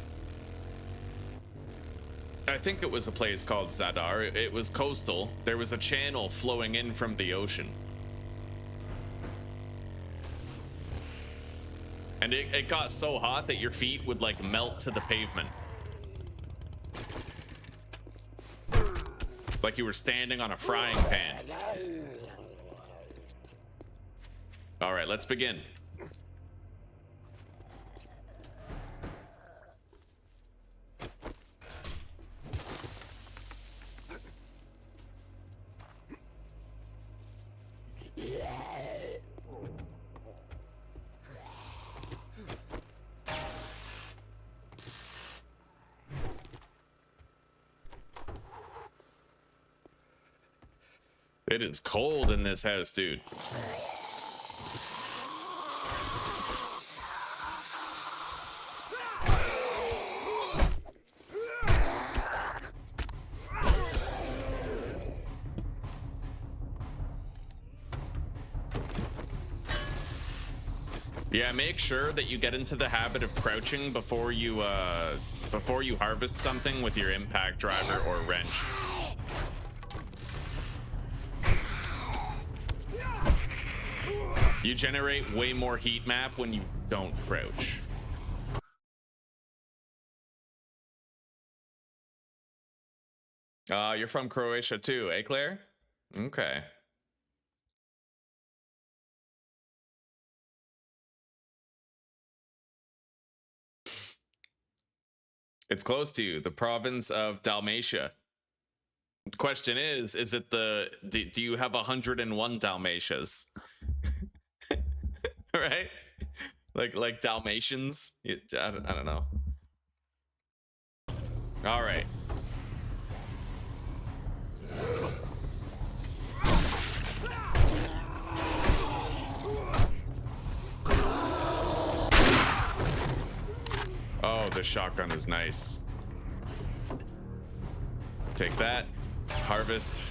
Speaker 1: I think it was a place called Zadar. It was coastal. There was a channel flowing in from the ocean. And it got so hot that your feet would like melt to the pavement. Like you were standing on a frying pan. All right, let's begin. It is cold in this house, dude. Yeah, make sure that you get into the habit of crouching before you harvest something with your impact driver or wrench. You generate way more heat map when you don't crouch. You're from Croatia too, eh, Claire? Okay. It's close to you, the province of Dalmatia. The question is it do you have 101 Dalmatias? Right? Like Dalmatians? I don't know. All right. Oh, the shotgun is nice. Take that. Harvest.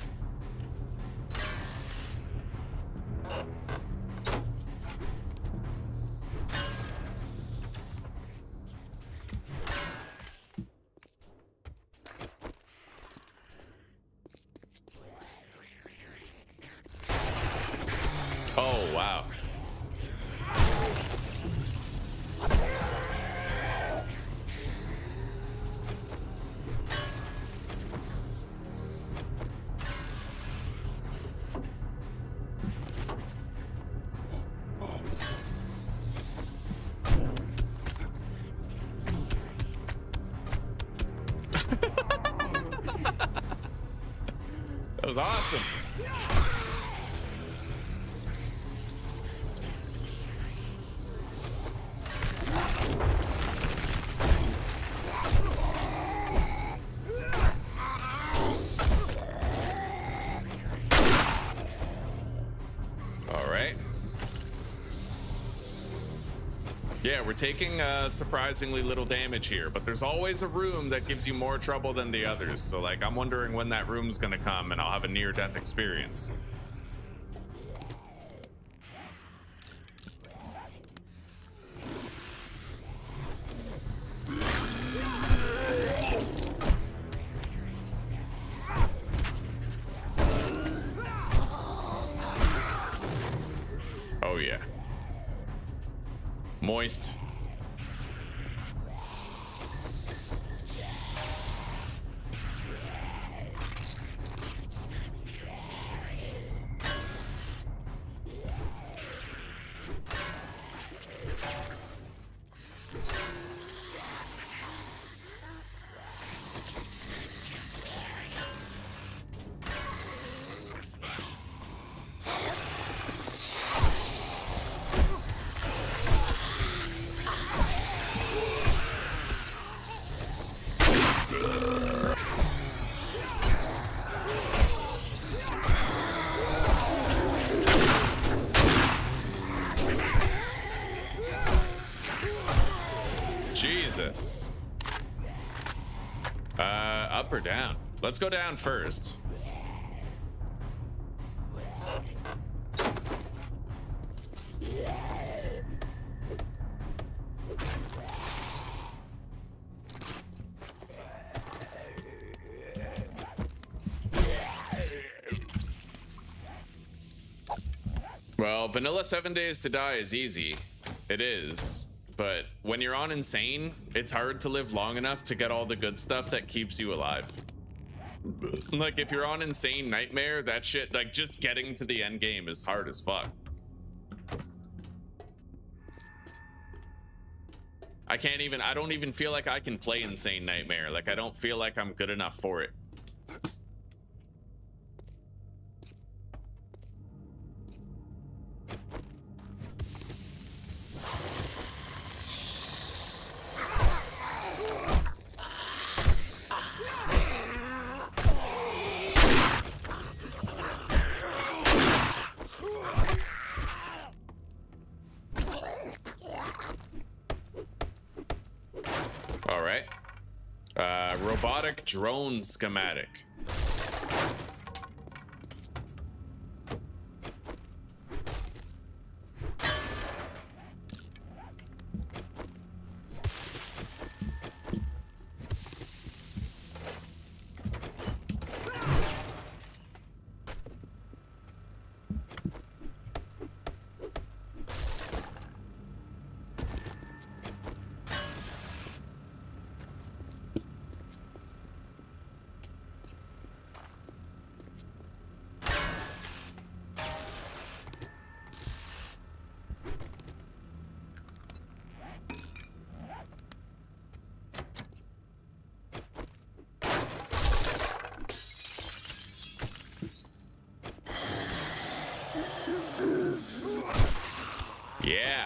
Speaker 1: Oh, wow. That was awesome. All right. Yeah, we're taking surprisingly little damage here, but there's always a room that gives you more trouble than the others. So, like, I'm wondering when that room's gonna come and I'll have a near-death experience. Oh, yeah. Moist. Jesus. Up or down? Let's go down first. Well, vanilla 7 days to die is easy. It is. But when you're on insane, it's hard to live long enough to get all the good stuff that keeps you alive. Like, if you're on insane nightmare, that shit, like, just getting to the end game is hard as fuck. I don't even feel like I can play insane nightmare. Like, I don't feel like I'm good enough for it. Robotic drone schematic. Yeah.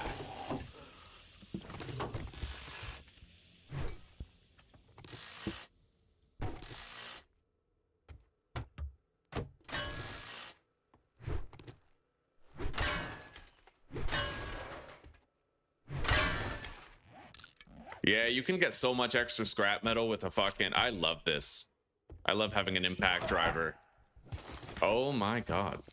Speaker 1: Yeah, you can get so much extra scrap metal with a fucking... I love this. I love having an impact driver. Oh my god.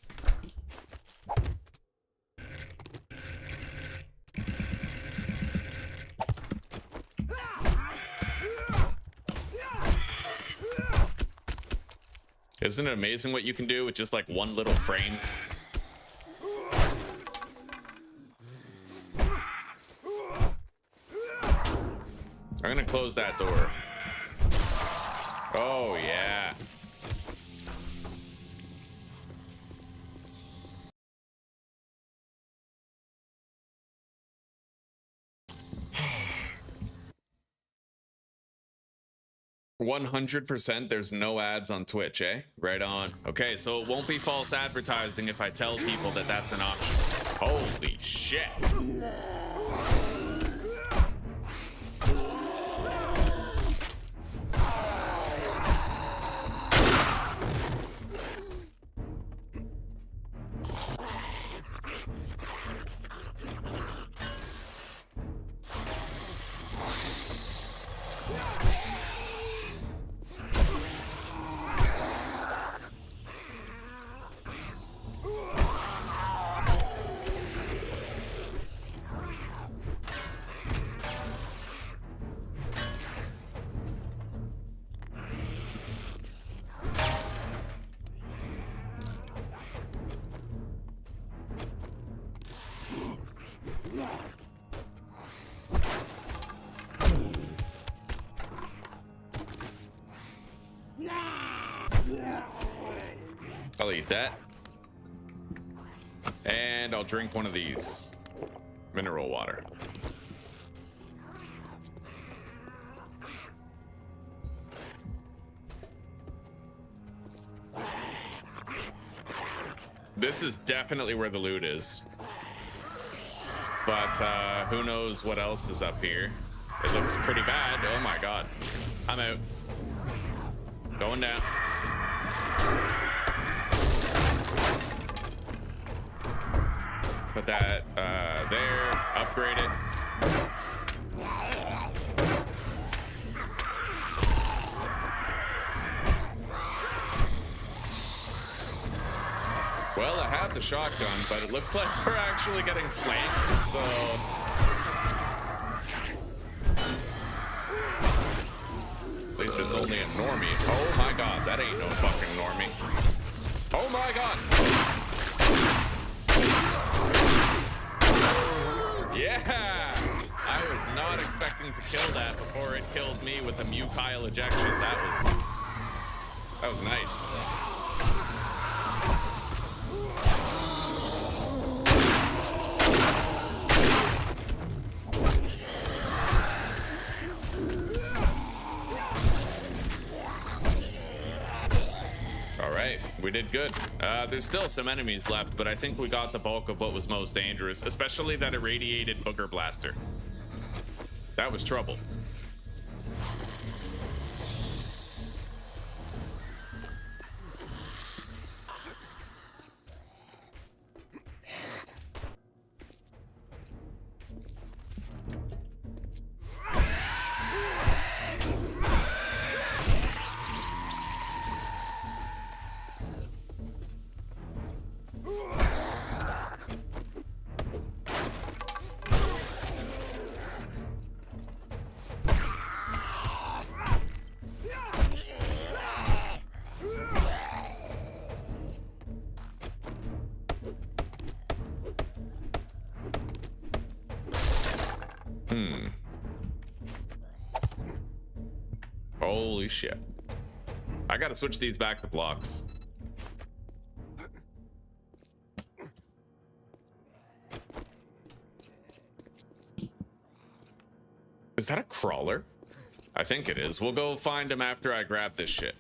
Speaker 1: Isn't it amazing what you can do with just like one little frame? I'm gonna close that door. Oh yeah. %, there's no ads on Twitch, eh? Right on. Okay, so it won't be false advertising if I tell people that that's an option. Holy shit. I'll eat that. And I'll drink one of these. Mineral water. This is definitely where the loot is. But who knows what else is up here. It looks pretty bad. Oh my god. I'm out. Going down. Put that there. Upgrade it. Well, I have the shotgun, but it looks like we're actually getting flanked, so... At least it's only a normie. Oh my god, that ain't no fucking normie. Oh my god! Yeah! I was not expecting to kill that before it killed me with a mutile ejection. That was nice. We did good. There's still some enemies left, but I think we got the bulk of what was most dangerous, especially that irradiated booger blaster. That was trouble. Holy shit. I gotta switch these back to blocks. Is that a crawler? I think it is. We'll go find him after I grab this shit.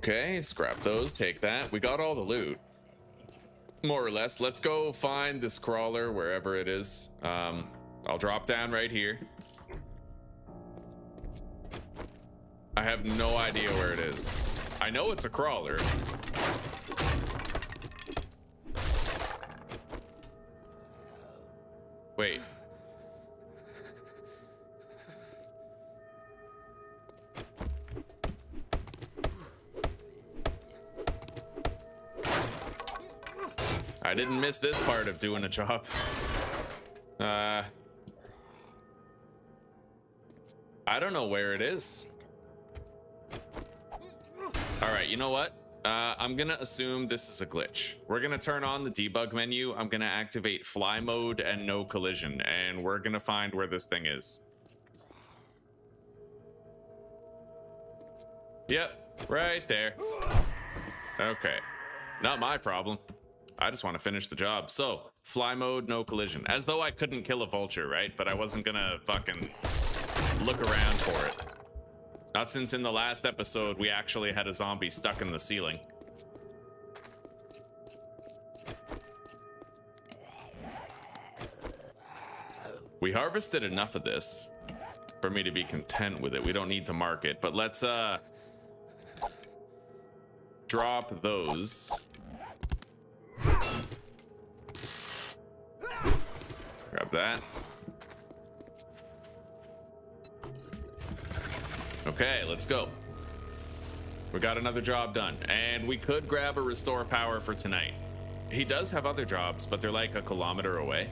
Speaker 1: Okay, scrap those, take that. We got all the loot. More or less. Let's go find this crawler wherever it is. I'll drop down right here. I have no idea where it is. I know it's a crawler. Wait. I didn't miss this part of doing a job. I don't know where it is. All right, you know what? I'm gonna assume this is a glitch. We're gonna turn on the debug menu. I'm gonna activate fly mode and no collision, and we're gonna find where this thing is. Yep, right there. Okay, not my problem. I just want to finish the job. So, fly mode, no collision. As though I couldn't kill a vulture, right? But I wasn't gonna fucking look around for it. Not since in the last episode, we actually had a zombie stuck in the ceiling. We harvested enough of this for me to be content with it. We don't need to mark it, but let's drop those. Grab that. Okay, let's go. We got another job done, and we could grab a restore power for tonight. He does have other jobs, but they're like a kilometer away.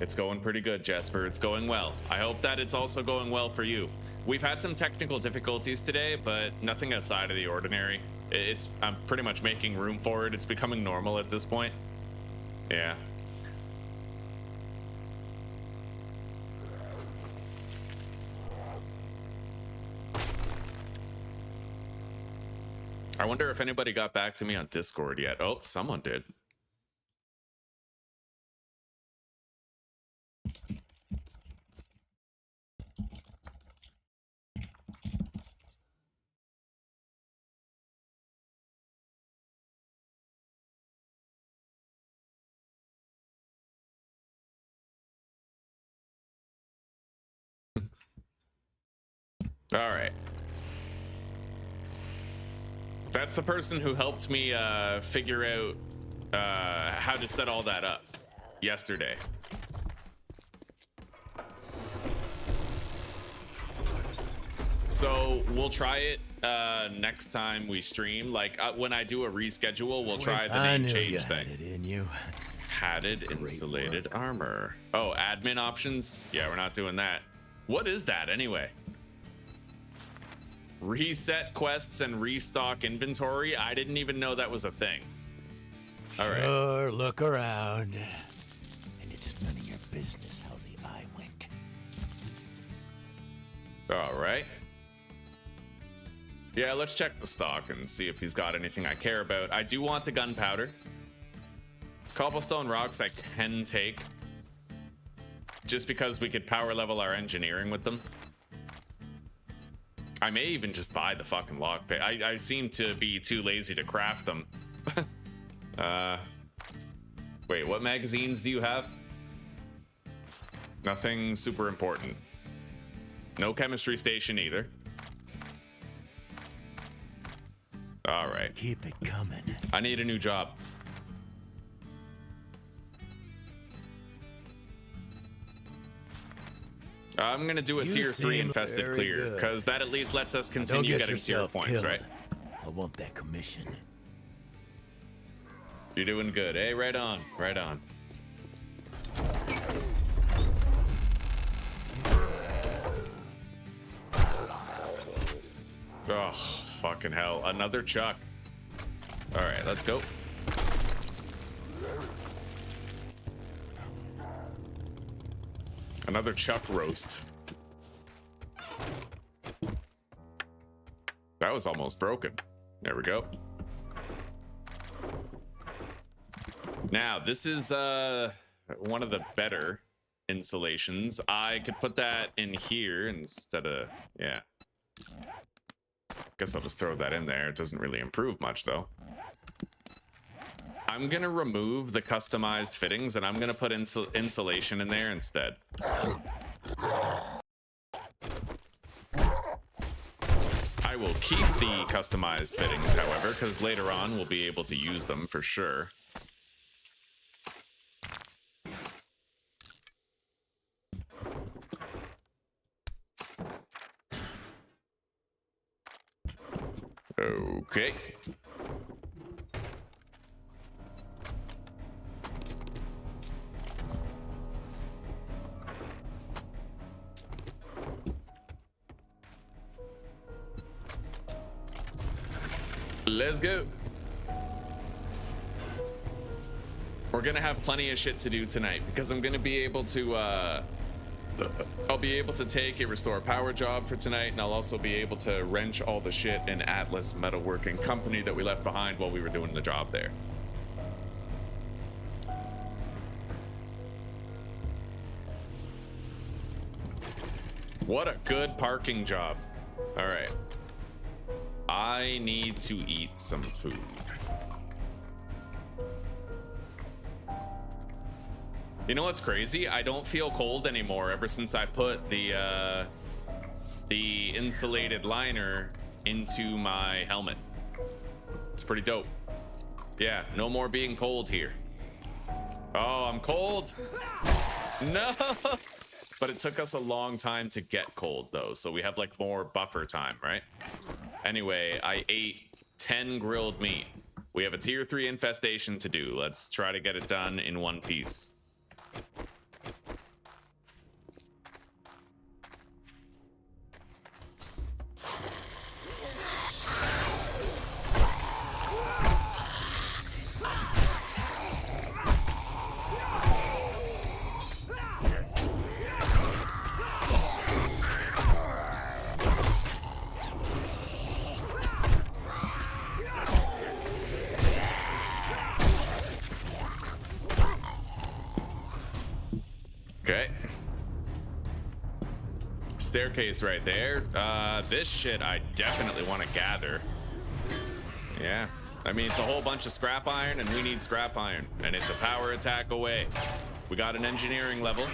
Speaker 1: It's going pretty good, Jesper. It's going well. I hope that it's also going well for you. We've had some technical difficulties today, but nothing outside of the ordinary. I'm pretty much making room for it. It's becoming normal at this point. Yeah. I wonder if anybody got back to me on Discord yet. Oh, someone did. All right. That's the person who helped me figure out how to set all that up yesterday. So we'll try it next time we stream. Like when I do a reschedule, we'll try the name change thing.
Speaker 2: Had it in you.
Speaker 1: Padded insulated armor. Oh, admin options? Yeah, we're not doing that. What is that anyway? Reset quests and restock inventory? I didn't even know that was a thing. All right.
Speaker 2: Sure, look around. And it's none of your business how the eye went.
Speaker 1: All right. Yeah, let's check the stock and see if he's got anything I care about. I do want the gunpowder. Cobblestone rocks I can take. Just because we could power level our engineering with them. I may even just buy the fucking lockpick. I seem to be too lazy to craft them. Wait, what magazines do you have? Nothing super important. No chemistry station either. All right.
Speaker 2: Keep it coming.
Speaker 1: I need a new job. I'm gonna do a tier 3 infested clear, because that at least lets us continue getting tier points, right?
Speaker 2: I want that commission.
Speaker 1: You're doing good. Hey, right on, right on. Oh, fucking hell. Another chuck. All right, let's go. Another chuck roast. That was almost broken. There we go. Now, this is one of the better insulations. I could put that in here instead of, yeah. Guess I'll just throw that in there. It doesn't really improve much, though. I'm going to remove the customized fittings, and I'm going to put insulation in there instead. I will keep the customized fittings, however, because later on we'll be able to use them for sure. Okay. Let's go. We're gonna have plenty of shit to do tonight because I'm gonna be able to I'll be able to take a restore power job for tonight, and I'll also be able to wrench all the shit in Atlas Metalworking Company that we left behind while we were doing the job there. What a good parking job. All right. I need to eat some food. You know what's crazy? I don't feel cold anymore ever since I put the insulated liner into my helmet. It's pretty dope. Yeah, no more being cold here. Oh, I'm cold. No. But it took us a long time to get cold though, so we have like more buffer time, right? Anyway, I ate 10 grilled meat. We have a tier 3 infestation to do. Let's try to get it done in one piece. Okay. Staircase right there. This shit I definitely want to gather. Yeah. I mean, it's a whole bunch of scrap iron, and we need scrap iron. And it's a power attack away. We got an engineering level.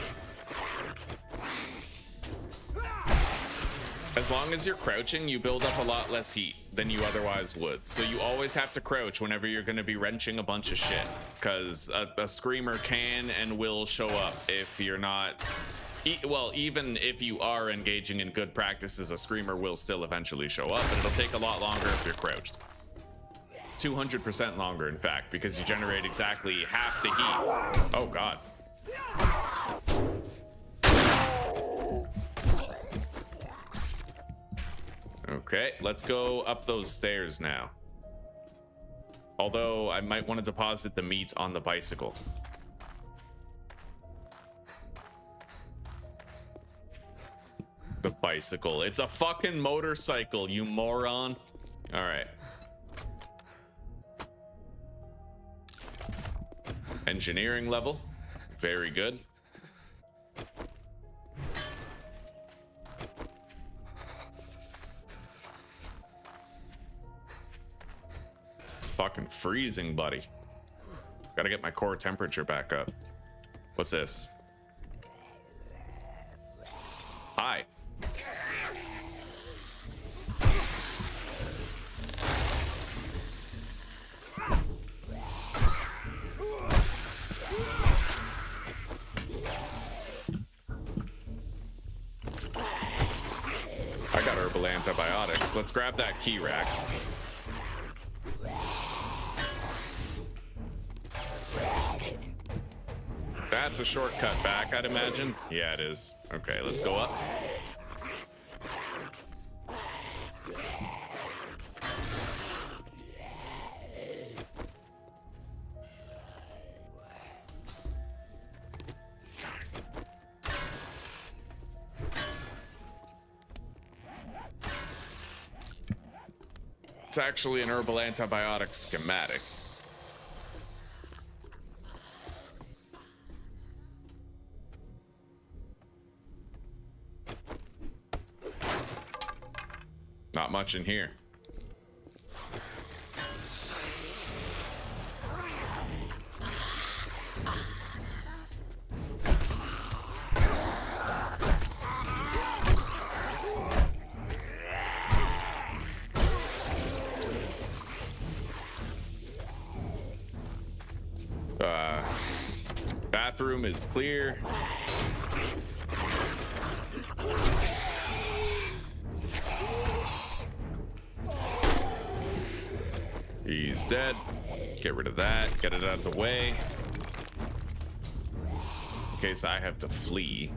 Speaker 1: As long as you're crouching, you build up a lot less heat than you otherwise would. So you always have to crouch whenever you're going to be wrenching a bunch of shit. Because a screamer can and will show up if you're not... Well, even if you are engaging in good practices, a screamer will still eventually show up, but it'll take a lot longer if you're crouched. 200% longer, in fact, because you generate exactly half the heat. Oh, God. Okay, let's go up those stairs now. Although, I might want to deposit the meat on the bicycle. The bicycle. It's a fucking motorcycle, you moron. All right. Engineering level. Very good. Fucking freezing, buddy. Gotta get my core temperature back up. What's this? Hi. I got herbal antibiotics. Let's grab that key rack. That's a shortcut back, I'd imagine. Yeah, it is. Okay, let's go up. It's actually an herbal antibiotic schematic. Not much in here. Bathroom is clear. He's dead. Get rid of that. Get it out of the way. In case I have to flee.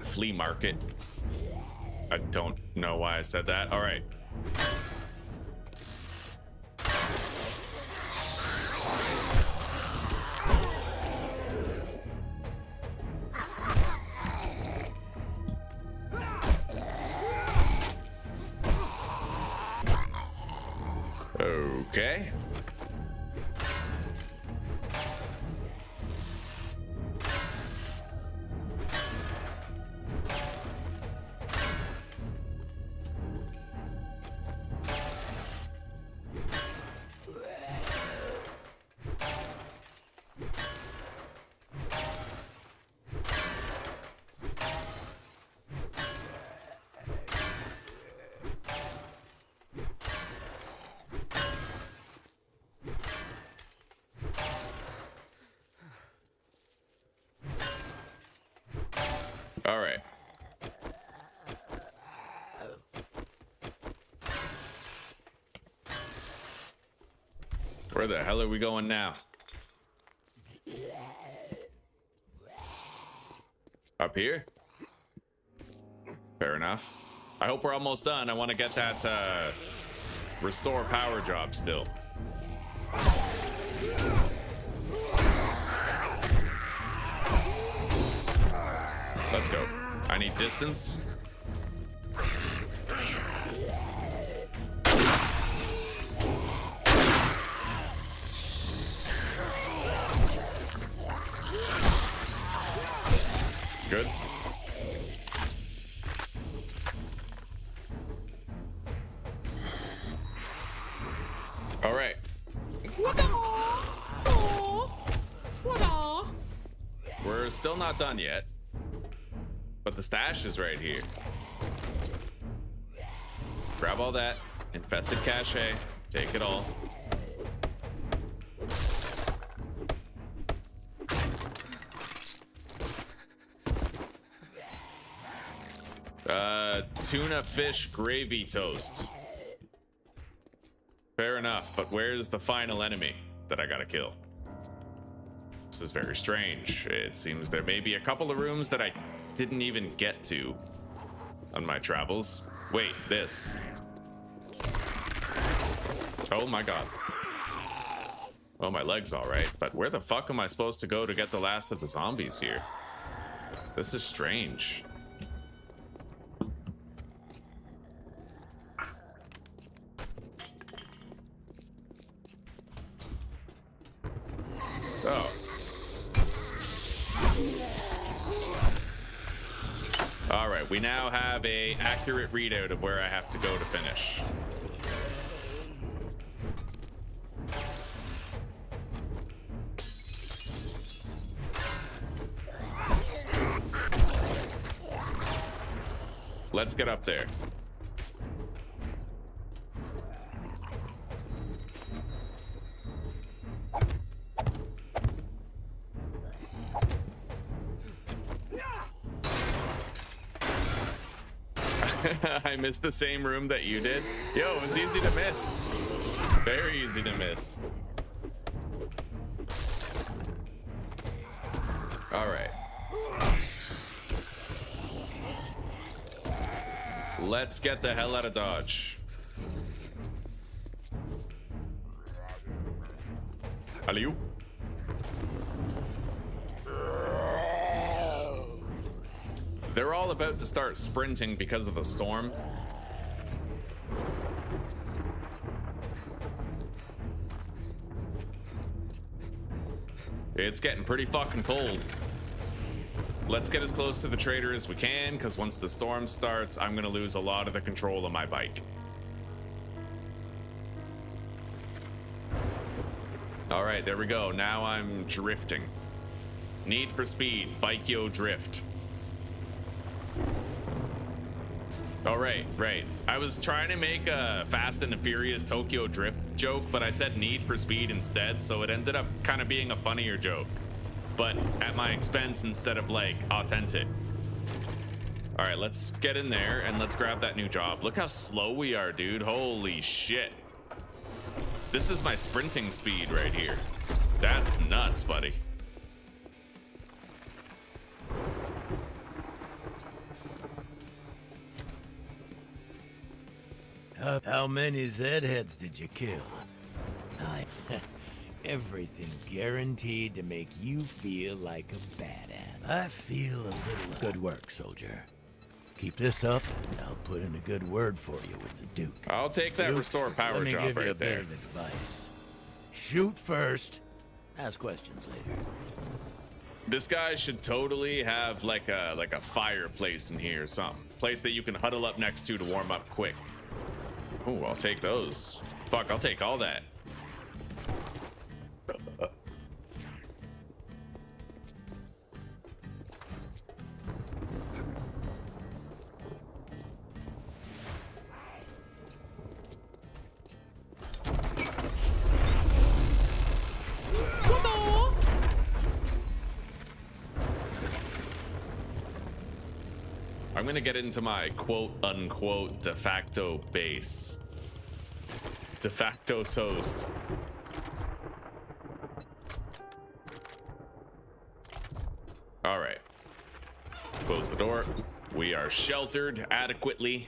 Speaker 1: Flea market. I don't know why I said that. All right. Okay. All right. Where the hell are we going now? Up here? Fair enough. I hope we're almost done. I want to get that restore power job still. Let's go. I need distance. Good. All right. We're still not done yet. But the stash is right here. Grab all that. Infested cache. Take it all. Tuna fish gravy toast. Fair enough, but where's the final enemy that I gotta kill? This is very strange. It seems there may be a couple of rooms that I didn't even get to on my travels. Wait, this. Oh my god. Well, my leg's all right, but where the fuck am I supposed to go to get the last of the zombies here? This is strange. Oh. All right, we now have a accurate readout of where I have to go to finish. Let's get up there. I missed the same room that you did. Yo, it's easy to miss. Very easy to miss. All right. Let's get the hell out of Dodge. Alley-oop. They're all about to start sprinting because of the storm. It's getting pretty fucking cold. Let's get as close to the trader as we can, because once the storm starts, I'm gonna lose a lot of the control of my bike. All right, there we go. Now I'm drifting. Need for Speed, Bike Yo Drift. Oh, right. I was trying to make a Fast and the Furious Tokyo Drift joke, but I said Need for Speed instead, so it ended up kind of being a funnier joke, but at my expense instead of like authentic. All right, let's get in there and let's grab that new job. Look how slow we are, dude. Holy shit. This is my sprinting speed right here. That's nuts, buddy.
Speaker 2: How many Zed-heads did you kill? Everything guaranteed to make you feel like a badass. I feel a little... Good work, soldier. Keep this up, and I'll put in a good word for you with the Duke.
Speaker 1: I'll take that
Speaker 2: Duke,
Speaker 1: restore power
Speaker 2: let me
Speaker 1: job
Speaker 2: give you a
Speaker 1: right
Speaker 2: bit
Speaker 1: there.
Speaker 2: of advice. Shoot first, ask questions later.
Speaker 1: This guy should totally have like a fireplace in here or something. Place that you can huddle up next to warm up quick. Oh, I'll take those. Fuck, I'll take all that. I'm gonna get into my quote unquote de facto base. De facto toast. All right. Close the door. We are sheltered adequately.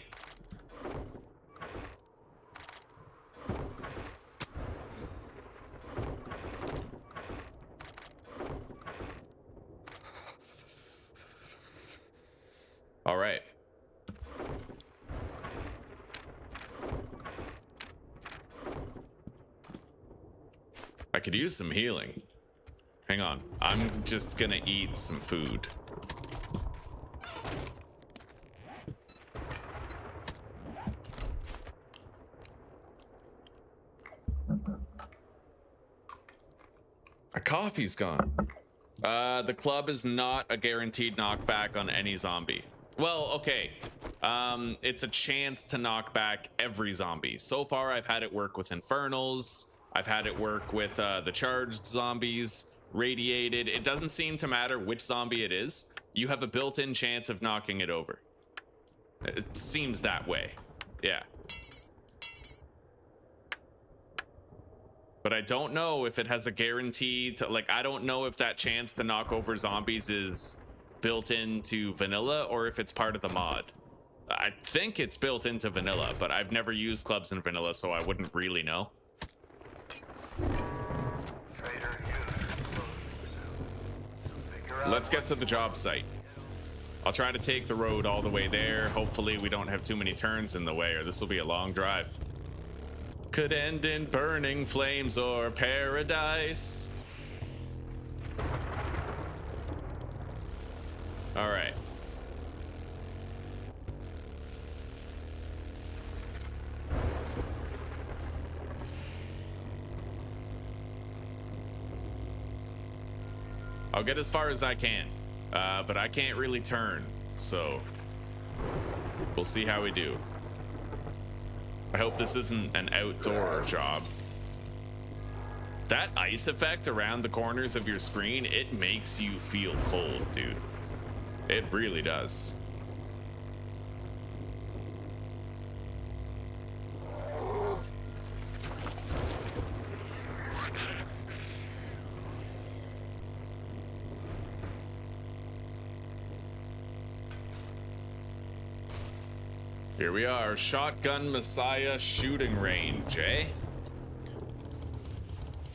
Speaker 1: All right. I could use some healing. Hang on. I'm just gonna eat some food. My coffee's gone. The club is not a guaranteed knockback on any zombie. Well, okay. It's a chance to knock back every zombie. So far, I've had it work with Infernals. I've had it work with the charged zombies, radiated. It doesn't seem to matter which zombie it is. You have a built-in chance of knocking it over. It seems that way. Yeah. But I don't know if it has a guarantee to, like, I don't know if that chance to knock over zombies is built into vanilla or if it's part of the mod. I think it's built into vanilla, but I've never used clubs in vanilla, so I wouldn't really know. Let's get to the job site. I'll try to take the road all the way there. Hopefully we don't have too many turns in the way, or this will be a long drive. Could end in burning flames or paradise. All right. I'll get as far as I can, but I can't really turn, so we'll see how we do. I hope this isn't an outdoor job. That ice effect around the corners of your screen, it makes you feel cold, dude. It really does. Here we are, Shotgun Messiah shooting range, eh?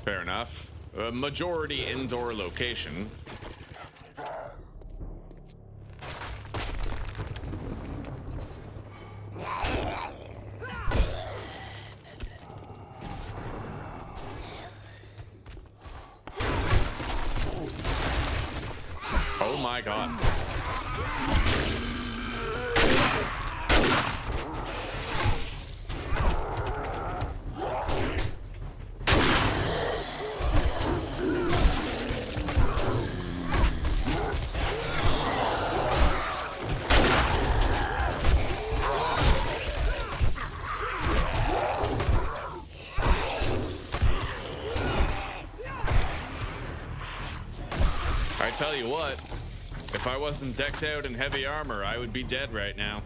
Speaker 1: Fair enough. A majority indoor location. Oh my god. tell you what, if I wasn't decked out in heavy armor, I would be dead right now.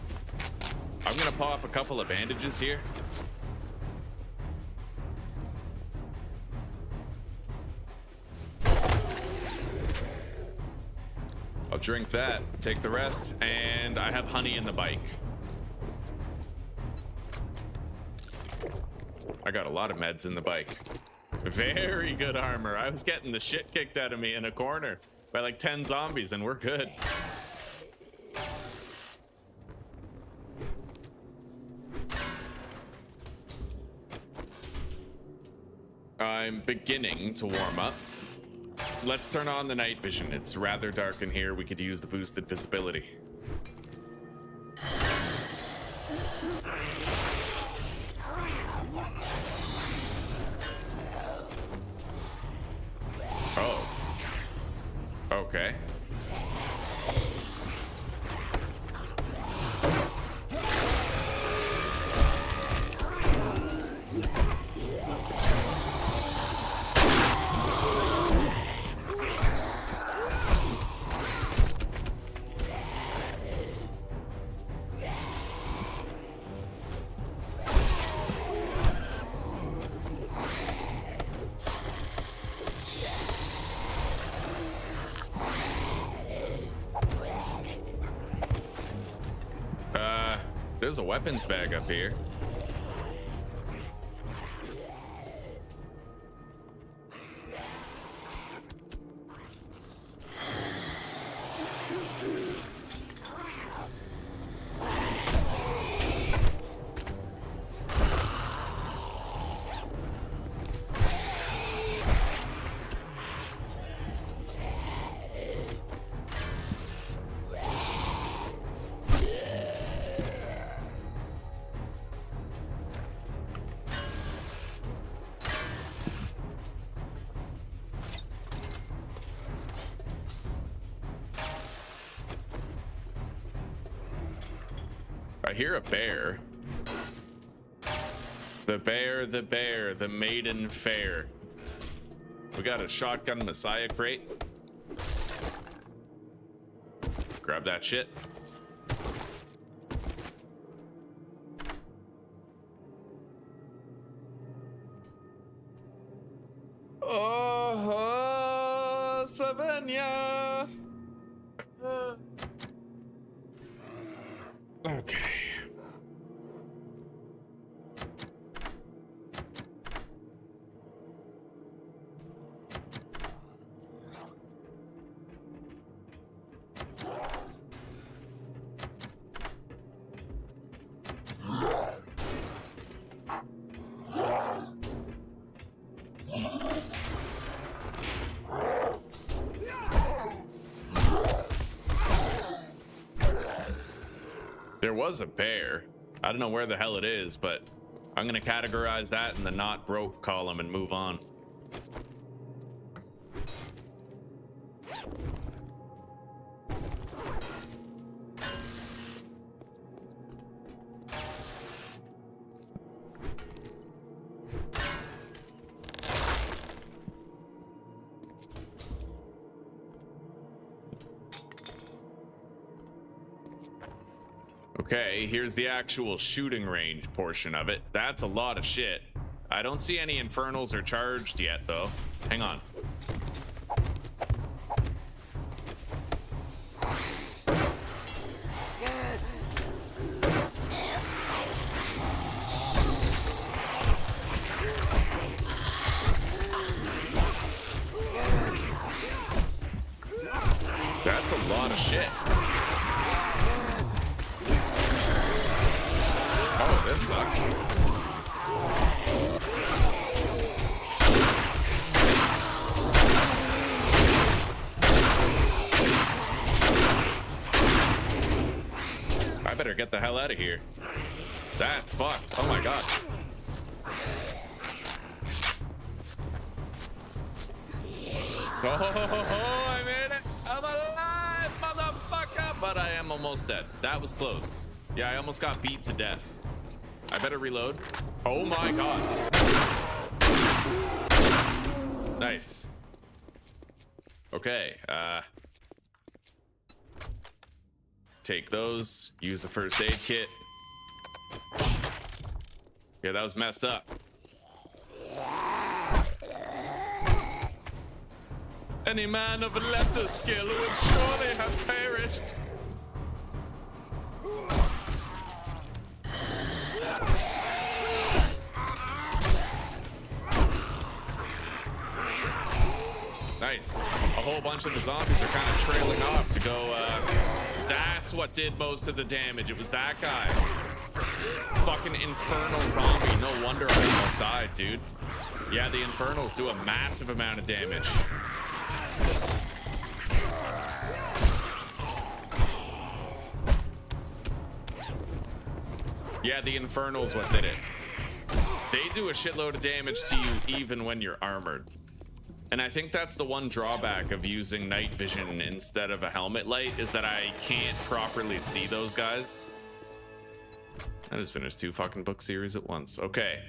Speaker 1: I'm gonna pop a couple of bandages here. I'll drink that, take the rest, and I have honey in the bike. I got a lot of meds in the bike. Very good armor. I was getting the shit kicked out of me in a corner by like 10 zombies, and we're good. I'm beginning to warm up. Let's turn on the night vision. It's rather dark in here. We could use the boosted visibility. Oh. Okay. There's a weapons bag up here. I hear a bear. The bear, the bear, the maiden fair. We got a shotgun messiah crate. Grab that shit. Oh, Savannah. Okay. There was a bear. I don't know where the hell it is, but I'm gonna categorize that in the not broke column and move on. Okay, here's the actual shooting range portion of it. That's a lot of shit. I don't see any infernals or charged yet, though. Hang on. That's a lot of shit. Oh, this sucks. I better get the hell out of here. That's fucked. Oh my god. Oh, I made it. I'm alive, motherfucker. But I am almost dead. That was close. Yeah, I almost got beat to death. I better reload. Oh my god. Nice. Okay, take those, use a first aid kit. Yeah, that was messed up. Any man of lesser skill would surely have perished. Nice. A whole bunch of the zombies are kind of trailing off to go, that's what did most of the damage. It was that guy. Fucking infernal zombie. No wonder I almost died, dude. Yeah, the infernals do a massive amount of damage. Yeah, the infernal's what did it. They do a shitload of damage to you even when you're armored. And I think that's the one drawback of using night vision instead of a helmet light, is that I can't properly see those guys. I just finished 2 fucking book series at once. Okay,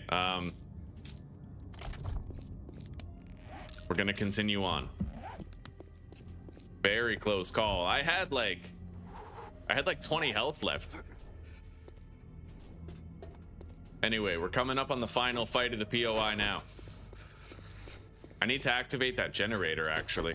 Speaker 1: we're gonna continue on. Very close call. I had like 20 health left. Anyway, we're coming up on the final fight of the POI now. I need to activate that generator, actually.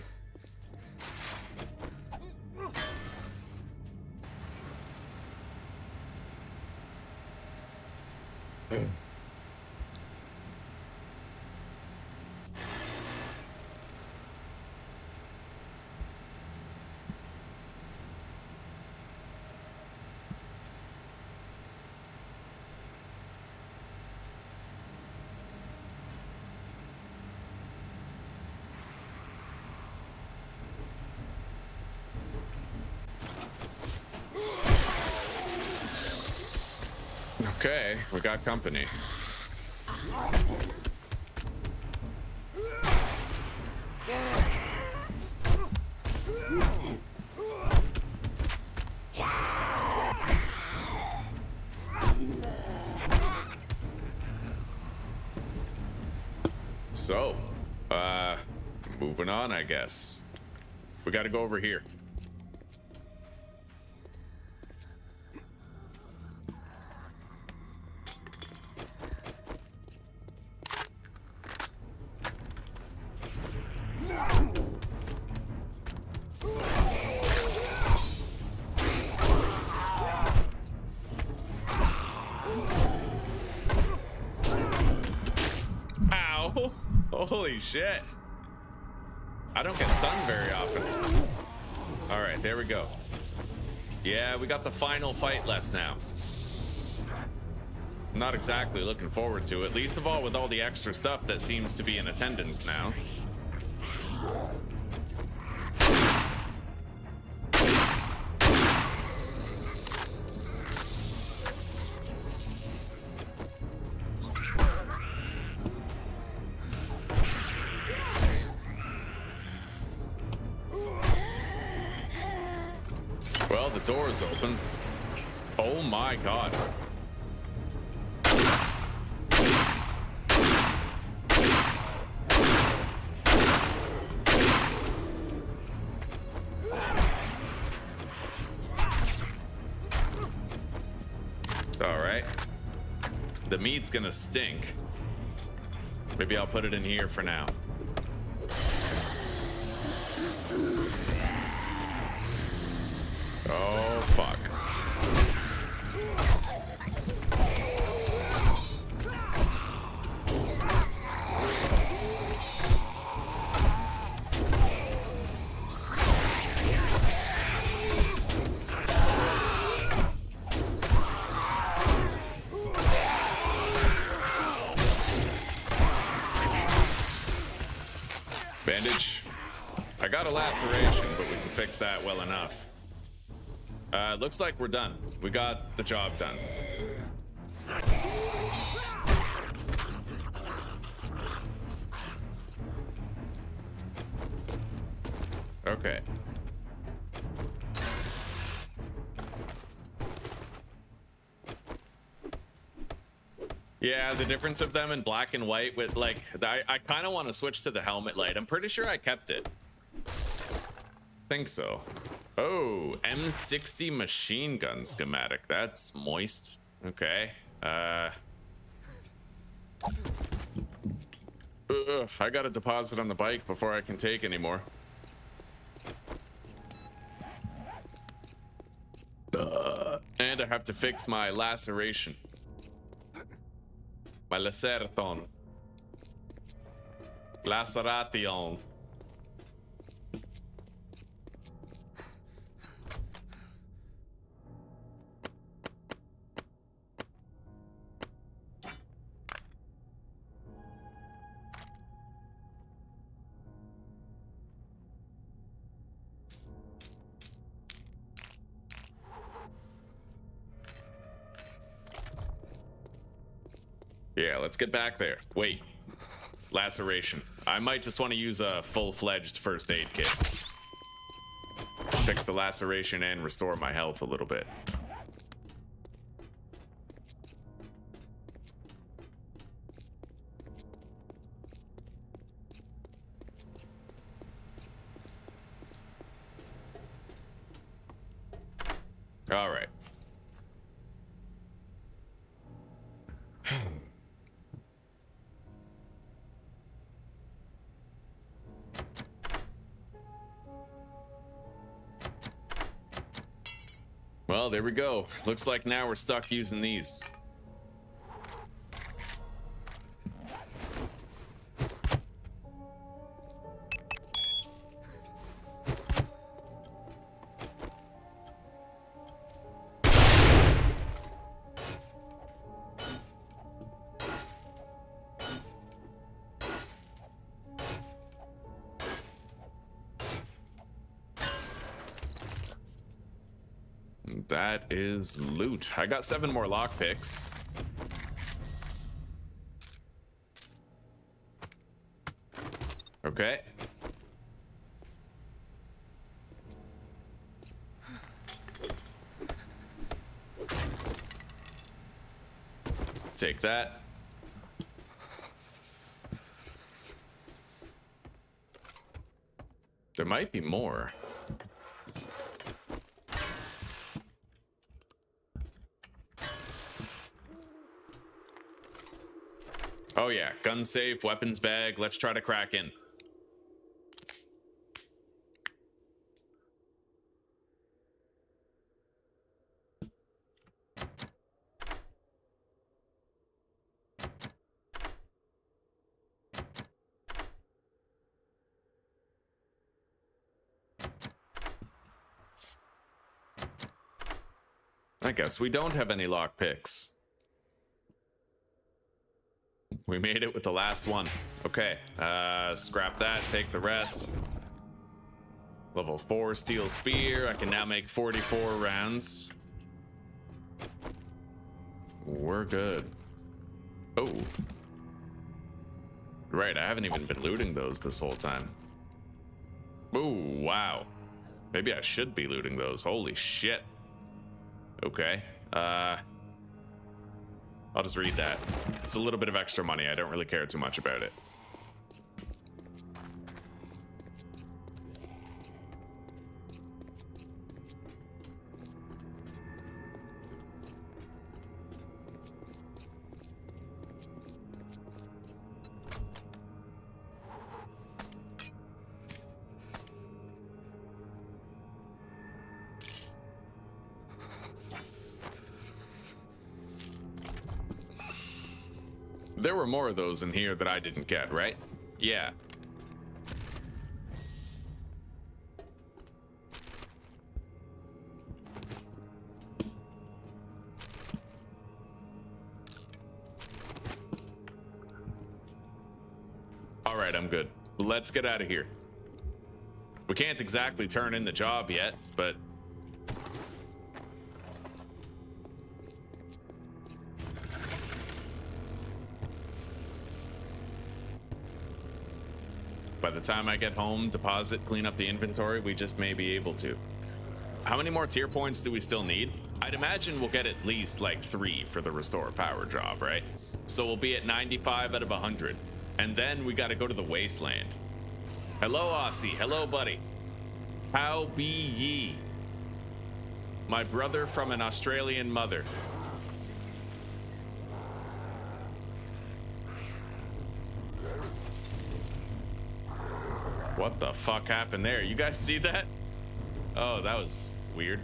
Speaker 1: Okay, we got company. So, moving on, I guess. We gotta go over here. Holy shit. I don't get stunned very often. All right, there we go. Yeah, we got the final fight left now. I'm not exactly looking forward to it, least of all with all the extra stuff that seems to be in attendance now. Well, the door is open. Oh my god. All right. The meat's gonna stink. Maybe I'll put it in here for now. Oh, fuck. Bandage. I got a laceration, but we can fix that well enough. Looks like we're done. We got the job done. Okay. Yeah, the difference of them in black and white with like, I kind of want to switch to the helmet light. I'm pretty sure I kept it. Think so. Oh, M60 machine gun schematic. That's moist. Okay. I got a deposit on the bike before I can take anymore. And I have to fix my laceration. My lacerton. Laceration. Yeah, let's get back there. Wait. Laceration. I might just want to use a full-fledged first aid kit. Fix the laceration and restore my health a little bit. All right. Well, there we go. Looks like now we're stuck using these. That is loot. I got 7 more lockpicks. Okay. Take that. There might be more. Oh yeah, gun safe, weapons bag. Let's try to crack in. I guess we don't have any lockpicks. We made it with the last one. Okay, scrap that, take the rest. Level 4 steel spear. I can now make 44 rounds. We're good. Oh. Right, I haven't even been looting those this whole time. Oh, wow. Maybe I should be looting those. Holy shit. Okay. I'll just read that. It's a little bit of extra money. I don't really care too much about it. There were more of those in here that I didn't get, right? Yeah. All right, I'm good. Let's get out of here. We can't exactly turn in the job yet, but by the time I get home, deposit, clean up the inventory, we just may be able to. How many more tier points do we still need? I'd imagine we'll get at least like 3 for the restore power job, right? So we'll be at 95 out of 100. And then we got to go to the wasteland. Hello, Aussie. Hello, buddy. How be ye? My brother from an Australian mother. What the fuck happened there? You guys see that? Oh, that was weird.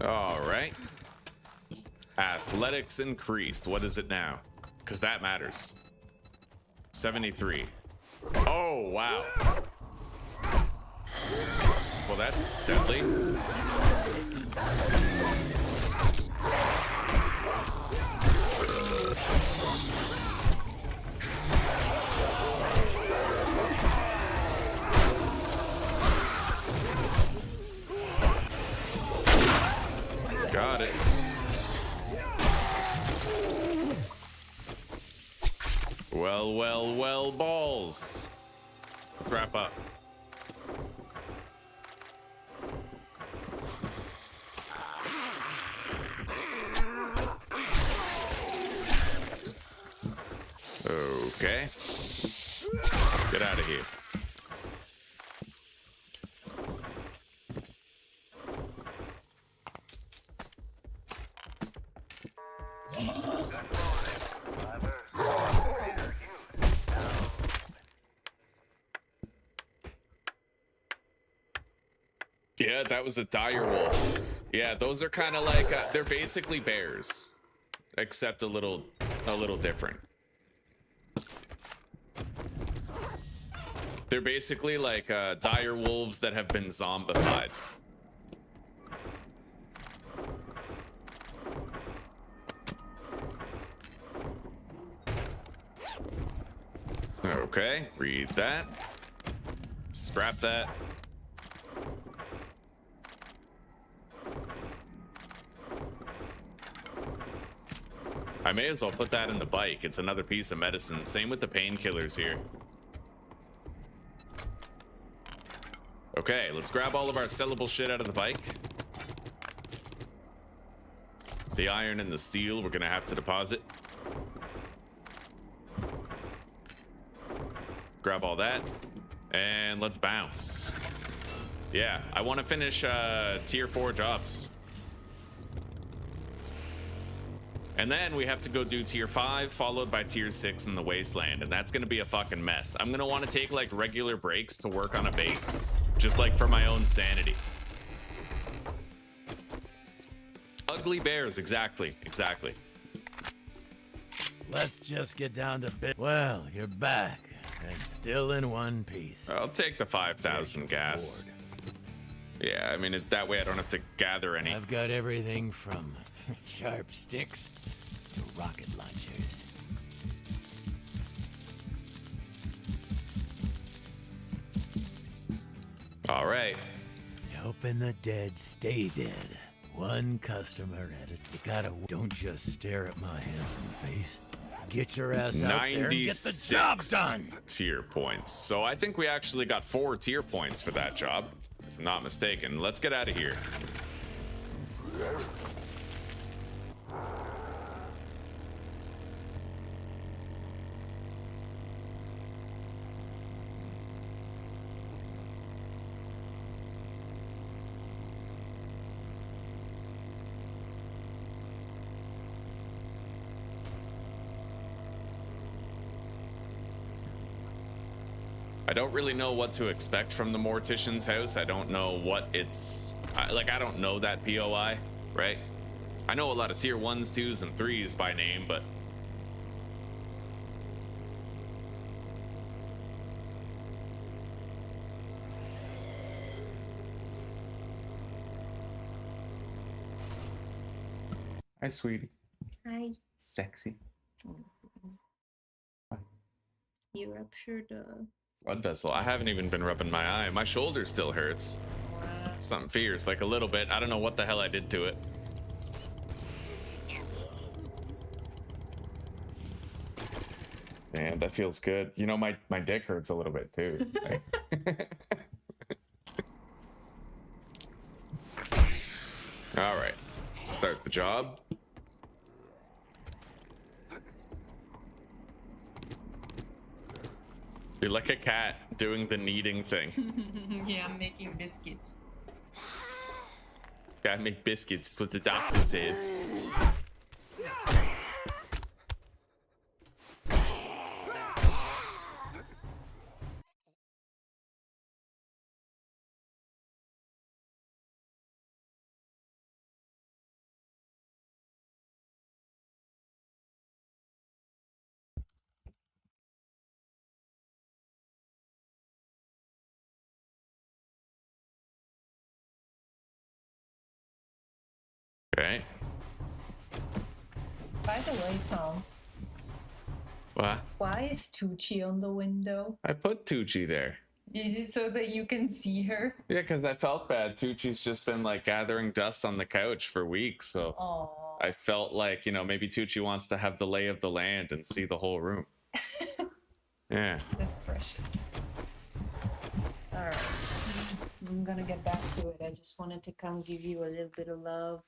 Speaker 1: All right. Athletics increased. What is it now? Because that matters. 73. Oh, wow. Well, that's deadly. Got it. Well, well, well, balls. Let's wrap up. Okay. Get out of here. Yeah, that was a dire wolf. Yeah, those are kind of like they're basically bears, except a little different. They're basically like dire wolves that have been zombified. Okay, read that. Scrap that. I may as well put that in the bike. It's another piece of medicine. Same with the painkillers here. Okay, let's grab all of our sellable shit out of the bike. The iron and the steel we're gonna have to deposit. Grab all that. And let's bounce. Yeah, I want to finish tier 4 jobs. And then we have to go do tier 5, followed by tier 6 in the wasteland. And that's going to be a fucking mess. I'm going to want to take like regular breaks to work on a base. Just like for my own sanity. Ugly bears, exactly. Exactly.
Speaker 2: Let's just get down to bit. Well, you're back. And still in one piece.
Speaker 1: I'll take the 5,000 gas. Yeah, I mean, that way I don't have to gather any.
Speaker 2: I've got everything from sharp sticks to rocket launchers.
Speaker 1: All right.
Speaker 2: Helping the dead stay dead. One customer at it. You gotta, don't just stare at my handsome face. Get your ass out there and get the job done.
Speaker 1: Tier points. So I think we actually got 4 tier points for that job, if I'm not mistaken. Let's get out of here. I don't really know what to expect from the Mortician's house. I don't know what it's like. I don't know that POI, right? I know a lot of tier 1s, 2s, and 3s by name, but hi, sweetie.
Speaker 3: Hi.
Speaker 1: Sexy.
Speaker 3: You ruptured
Speaker 1: Blood vessel. I haven't even been rubbing my eye. My shoulder still hurts. Something fierce, like a little bit. I don't know what the hell I did to it. Man, that feels good. You know, my dick hurts a little bit too. All right, start the job. You're like a cat doing the kneading thing.
Speaker 4: Yeah, I'm making biscuits.
Speaker 1: Gotta make biscuits, that's what the doctor said. Okay.
Speaker 4: By the way, Tom,
Speaker 1: What?
Speaker 4: why is Tucci on the window?
Speaker 1: I put Tucci there.
Speaker 4: Is it so that you can see her?
Speaker 1: Yeah, because I felt bad. Tucci's just been like gathering dust on the couch for weeks, so
Speaker 4: Oh.
Speaker 1: I felt like, you know, maybe Tucci wants to have the lay of the land and see the whole room. Yeah.
Speaker 4: That's precious. Alright. I'm gonna get back to it. I just wanted to come give you a little bit of love.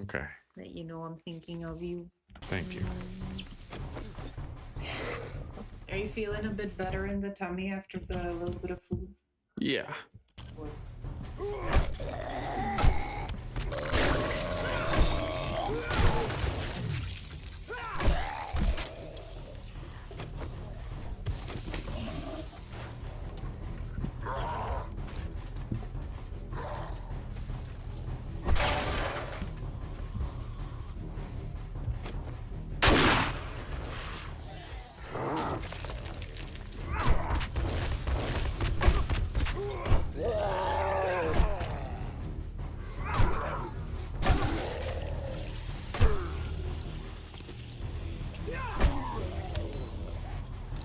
Speaker 1: Okay.
Speaker 4: Let you know I'm thinking of you.
Speaker 1: Thank you.
Speaker 4: Are you feeling a bit better in the tummy after the little bit of food?
Speaker 1: Yeah.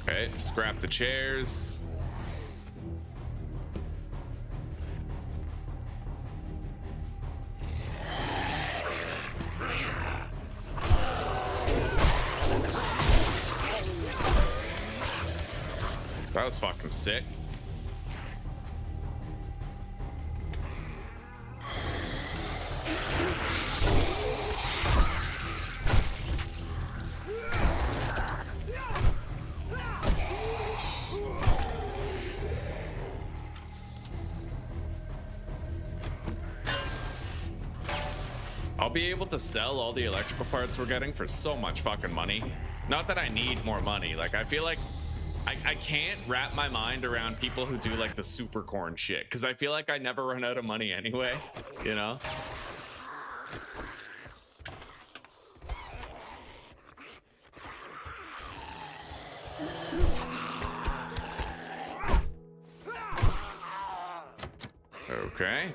Speaker 1: Okay, scrap the chairs. That was fucking sick. I'll be able to sell all the electrical parts we're getting for so much fucking money. Not that I need more money. Like, I feel like I can't wrap my mind around people who do like the super corn shit, because I feel like I never run out of money anyway, you know? Okay.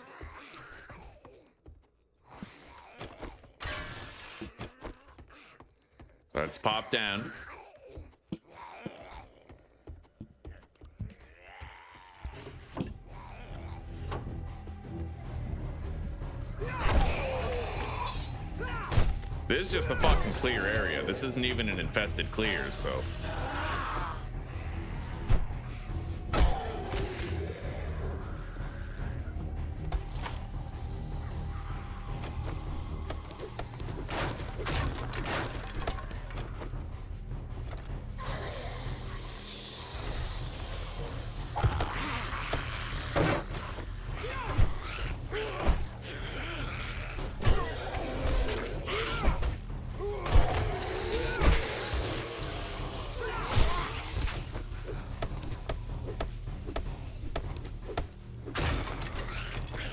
Speaker 1: Let's pop down. This is just a fucking clear area. This isn't even an infested clear, so.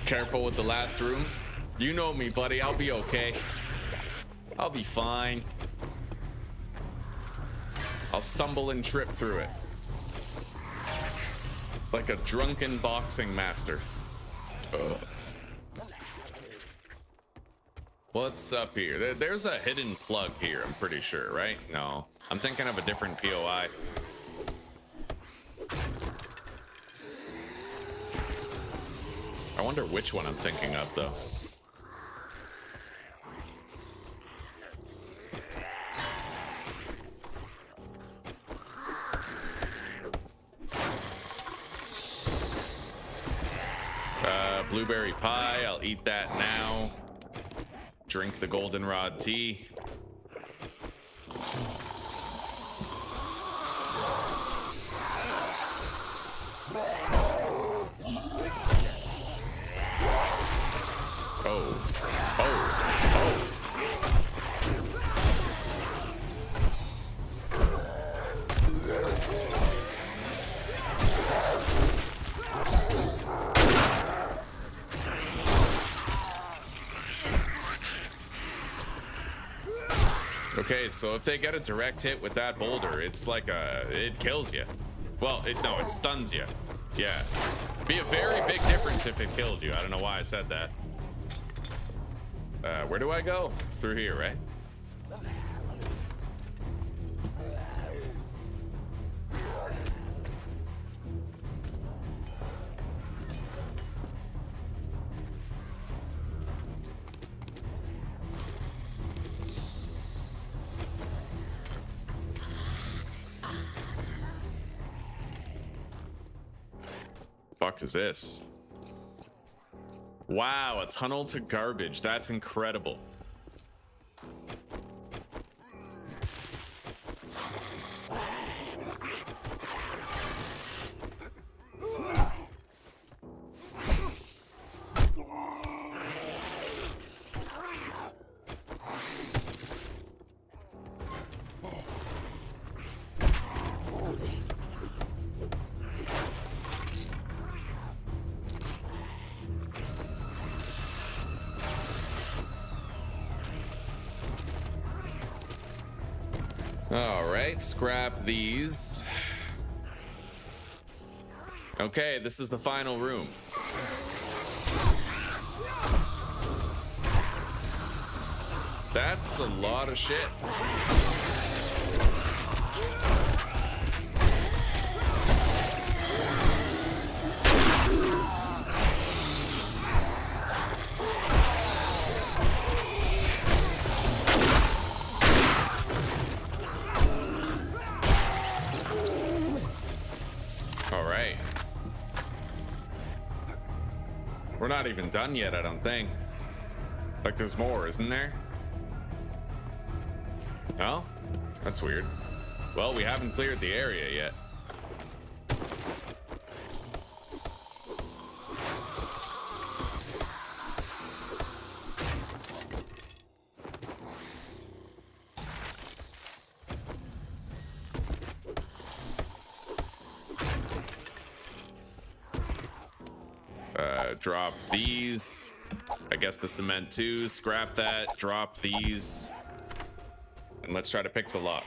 Speaker 1: Careful with the last room. You know me, buddy. I'll be okay. I'll be fine. I'll stumble and trip through it. Like a drunken boxing master. Ugh. What's up here? There's a hidden plug here, I'm pretty sure, right? No. I'm thinking of a different POI. I wonder which one I'm thinking of, though. Blueberry pie, I'll eat that now. Drink the goldenrod tea. Oh. Okay, so if they get a direct hit with that boulder, it's like it kills you. Well, it stuns you. Yeah. Be a very big difference if it killed you. I don't know why I said that. Where do I go? Through here, right? Fuck is this? Wow, a tunnel to garbage. That's incredible. All right, scrap these. Okay, this is the final room. That's a lot of shit. We're not even done yet, I don't think. Like, there's more, isn't there? Oh, that's weird. Well, we haven't cleared the area yet. Drop these. I guess the cement too. Scrap that. Drop these. And let's try to pick the lock.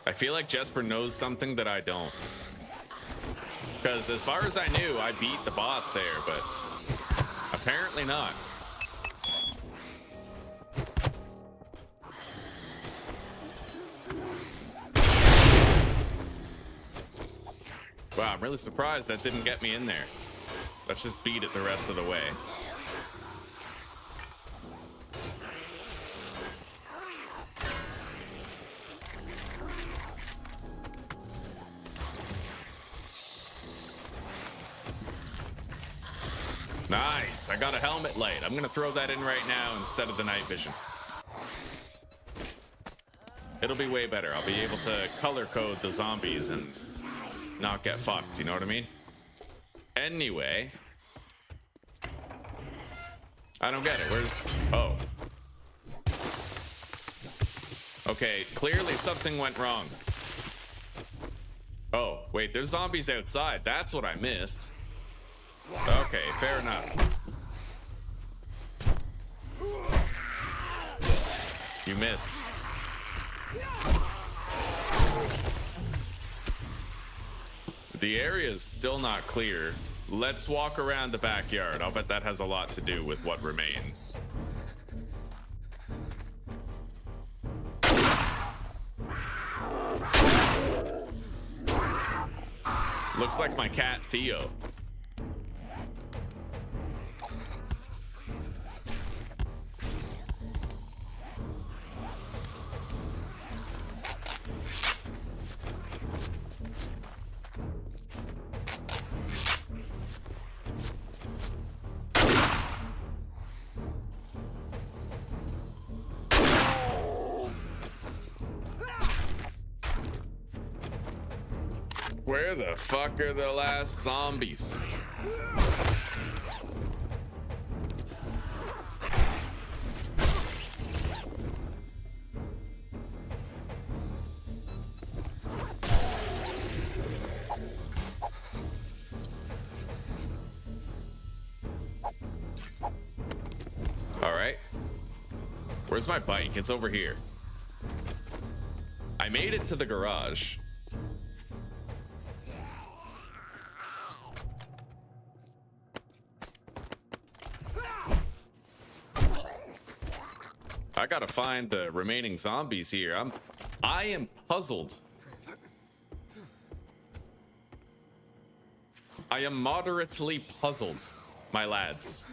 Speaker 1: I feel like Jesper knows something that I don't. Because as far as I knew, I beat the boss there, but apparently not. Wow, I'm really surprised that didn't get me in there. Let's just beat it the rest of the way. Nice, I got a helmet light. I'm gonna throw that in right now instead of the night vision. It'll be way better. I'll be able to color code the zombies and not get fucked, you know what I mean? Anyway. I don't get it. Where's... Oh. Okay, clearly something went wrong. Oh, wait, there's zombies outside. That's what I missed. Okay, fair enough. You missed. The area is still not clear. Let's walk around the backyard. I'll bet that has a lot to do with what remains. Looks like my cat Theo. Where the fuck are the last zombies? All right. Where's my bike? It's over here. I made it to the garage. I gotta find the remaining zombies here. I am puzzled. I am moderately puzzled, my lads.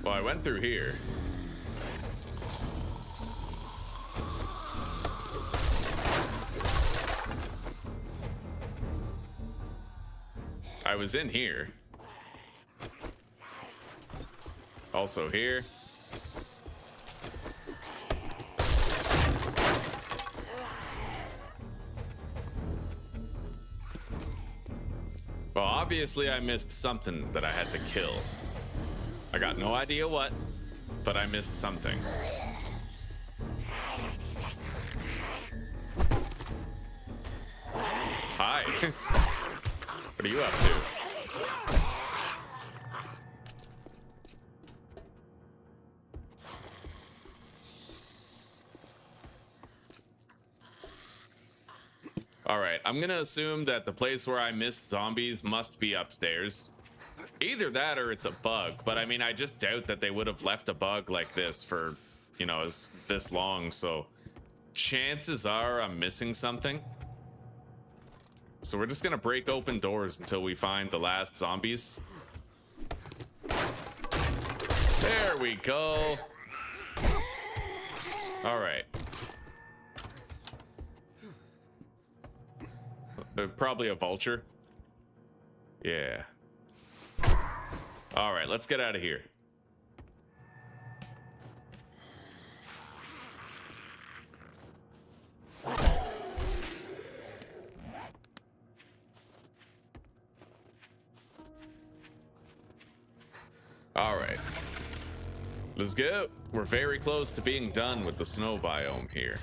Speaker 1: Well, I went through here. I was in here. Also here. Well, obviously I missed something that I had to kill. I got no idea what, but I missed something. Hi. What are you up to? All right, I'm gonna assume that the place where I missed zombies must be upstairs. Either that or it's a bug, but I mean, I just doubt that they would have left a bug like this for, you know, this long, so chances are I'm missing something. So we're just gonna break open doors until we find the last zombies. There we go. All right. Probably a vulture. Yeah. All right, let's get out of here. All right. Let's go. We're very close to being done with the snow biome here.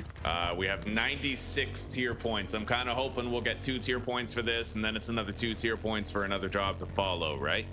Speaker 1: We have 96 tier points. I'm kind of hoping we'll get 2 tier points for this, and then it's another 2 tier points for another job to follow, right?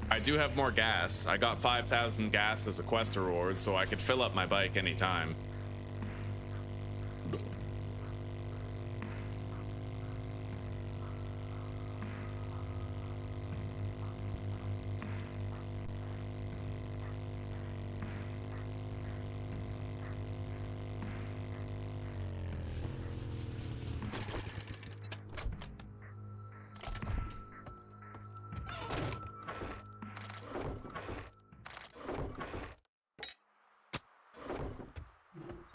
Speaker 1: I do have more gas. I got 5,000 gas as a quest reward, so I could fill up my bike anytime.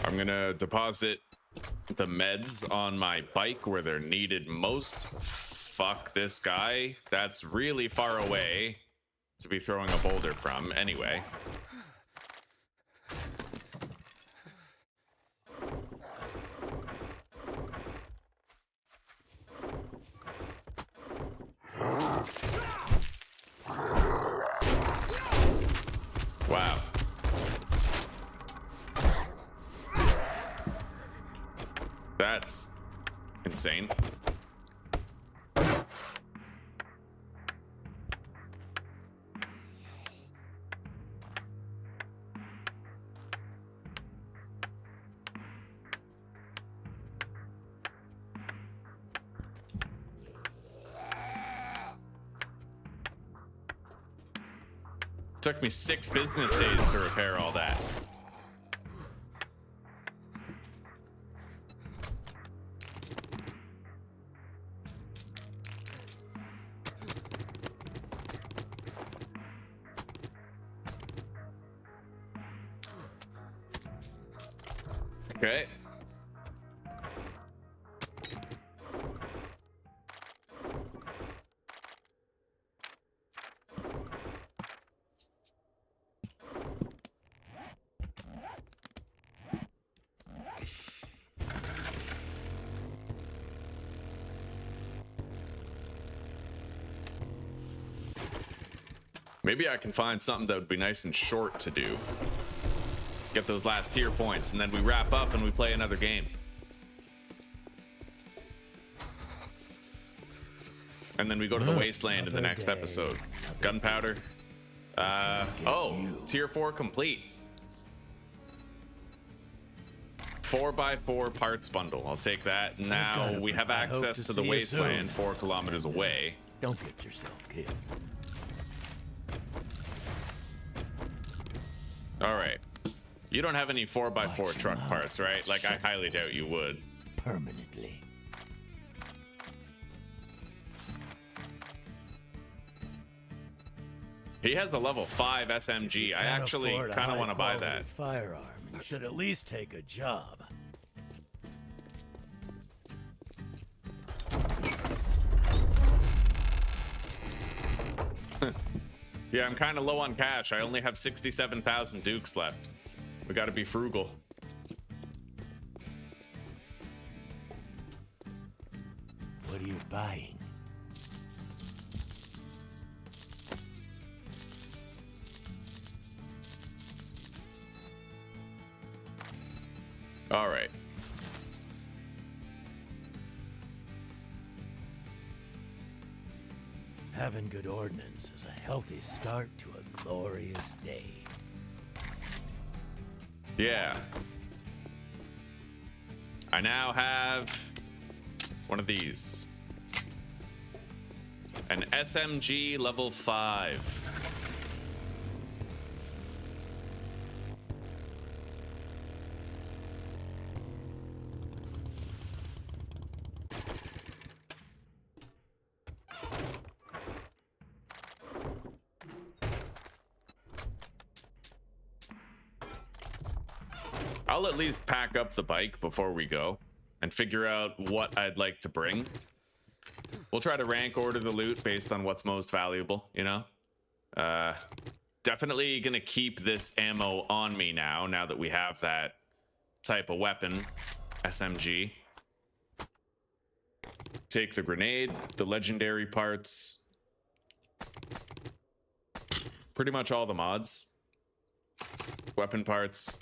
Speaker 1: I'm gonna deposit the meds on my bike where they're needed most. Fuck this guy. That's really far away to be throwing a boulder from. Anyway. Wow. That's insane. Took me 6 business days to repair all that. Okay. Maybe I can find something that would be nice and short to do. Get those last tier points, and then we wrap up and we play another game. And then we go to the wasteland in the next episode. Gunpowder. Oh, tier 4 complete. 4x4 parts bundle. I'll take that. Now we have access to the wasteland 4 kilometers away.
Speaker 2: Don't get yourself killed.
Speaker 1: All right. You don't have any 4x4 truck parts, right? Like, I highly doubt you would.
Speaker 2: Permanently.
Speaker 1: He has a level 5 SMG. I actually kind of want to buy that.
Speaker 2: Firearm. You should at least take a job.
Speaker 1: Yeah, I'm kind of low on cash. I only have 67,000 dukes left. We got to be frugal.
Speaker 2: What are you buying?
Speaker 1: All right.
Speaker 2: Having good ordnance is a healthy start to a glorious day.
Speaker 1: Yeah. I now have one of these. An SMG level 5. I'll at least pack up the bike before we go and figure out what I'd like to bring. We'll try to rank order the loot based on what's most valuable, you know? Definitely gonna keep this ammo on me now that we have that type of weapon, SMG. Take the grenade, the legendary parts. Pretty much all the mods. Weapon parts.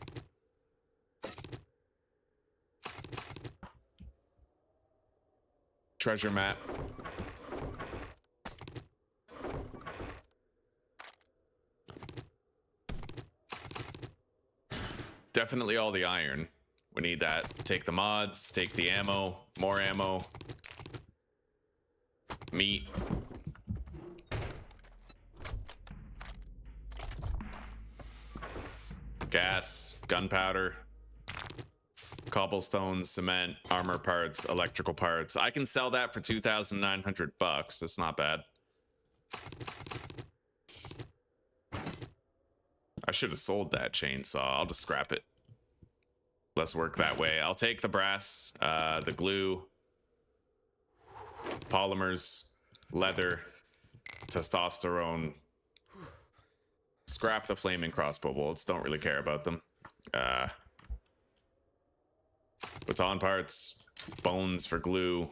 Speaker 1: Treasure map. Definitely all the iron. We need that. Take the mods, take the ammo, more ammo. Meat. Gas, gunpowder. Cobblestone, cement, armor parts, electrical parts. I can sell that for 2,900 bucks. That's not bad. I should have sold that chainsaw. I'll just scrap it. Let's work that way. I'll take the brass, the glue, polymers, leather, testosterone. Scrap the flaming crossbow bolts. Don't really care about them. Baton parts, bones for glue,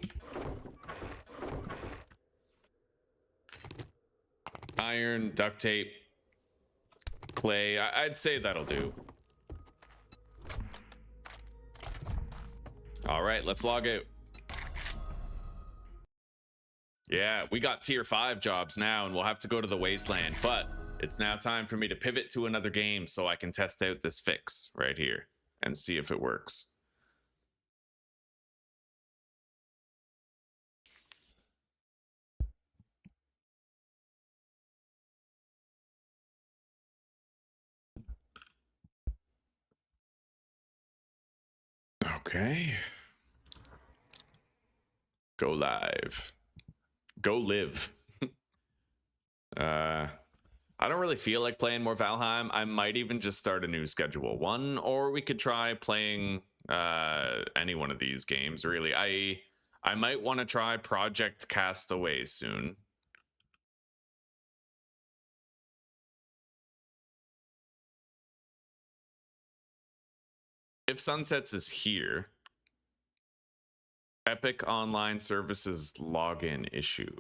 Speaker 1: iron, duct tape, clay. I'd say that'll do. All right, let's log out. Yeah, we got tier 5 jobs now, and we'll have to go to the wasteland, but it's now time for me to pivot to another game so I can test out this fix right here and see if it works. Okay. Go live. Go live. I don't really feel like playing more Valheim. I might even just start a new schedule one, or we could try playing any one of these games. Really, I might want to try Project Castaway soon. If Sunsets is here, Epic Online Services login issue.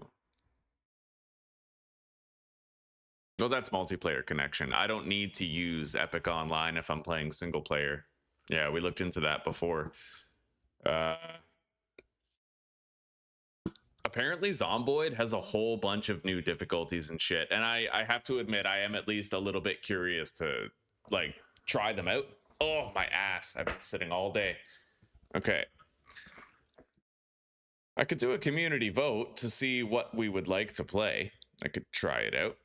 Speaker 1: Well, that's multiplayer connection. I don't need to use Epic Online if I'm playing single player. Yeah, we looked into that before. Apparently Zomboid has a whole bunch of new difficulties and shit, and I have to admit I am at least a little bit curious to like try them out. Oh, my ass. I've been sitting all day. Okay. I could do a community vote to see what we would like to play. I could try it out.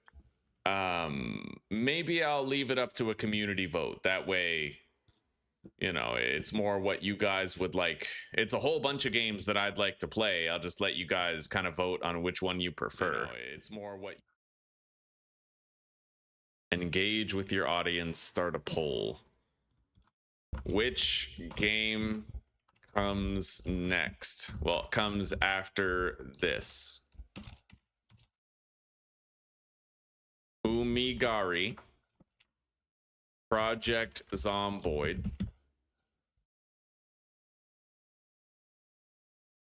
Speaker 1: Maybe I'll leave it up to a community vote. That way, you know, it's more what you guys would like. It's a whole bunch of games that I'd like to play. I'll just let you guys kind of vote on which one you prefer. You know, it's more what... Engage with your audience, start a poll. Which game comes next? Well, it comes after this. Umigari, Project Zomboid,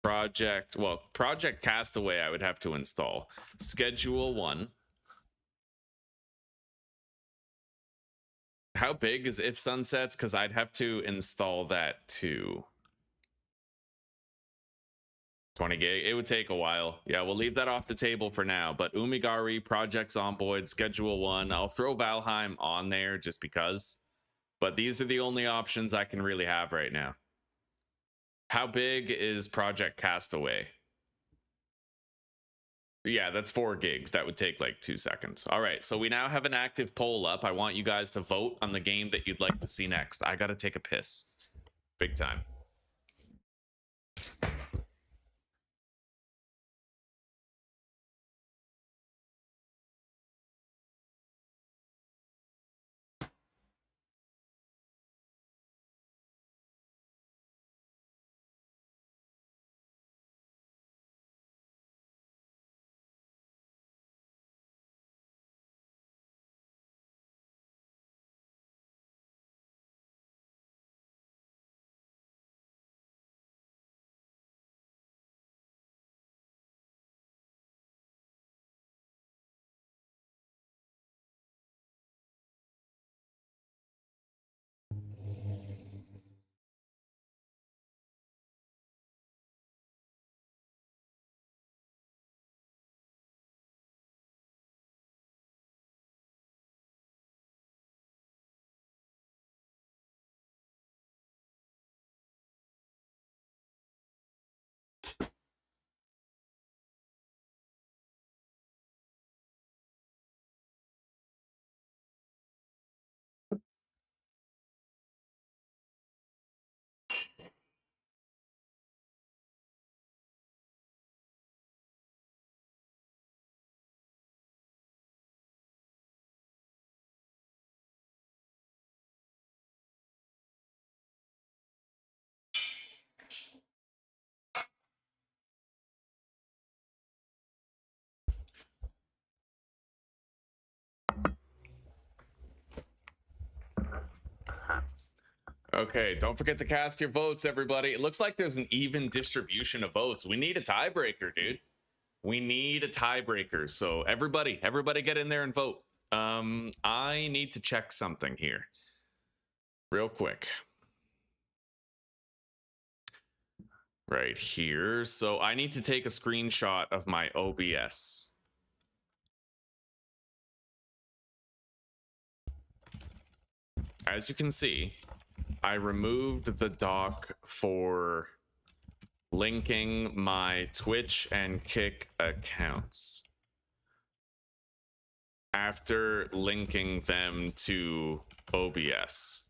Speaker 1: Project Castaway I would have to install. Schedule 1. How big is If Sunsets? Because I'd have to install that too. 20 gig. It would take a while. Yeah, we'll leave that off the table for now. But Umigari, Project Zomboid, Schedule 1. I'll throw Valheim on there just because. But these are the only options I can really have right now. How big is Project Castaway? Yeah, that's 4 gigs. That would take like 2 seconds. All right, so we now have an active poll up. I want you guys to vote on the game that you'd like to see next. I gotta take a piss. Big time. Okay, don't forget to cast your votes, everybody. It looks like there's an even distribution of votes. We need a tiebreaker, dude. We need a tiebreaker. So everybody get in there and vote. I need to check something here real quick. Right here. So I need to take a screenshot of my OBS. As you can see, I removed the doc for linking my Twitch and Kick accounts after linking them to OBS.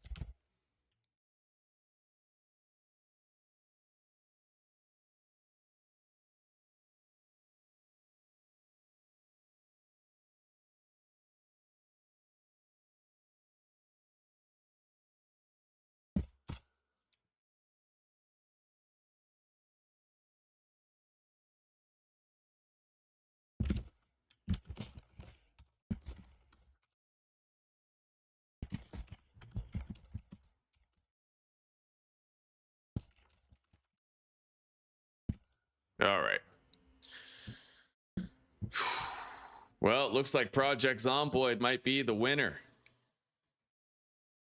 Speaker 1: All right. Well, it looks like Project Zomboid might be the winner.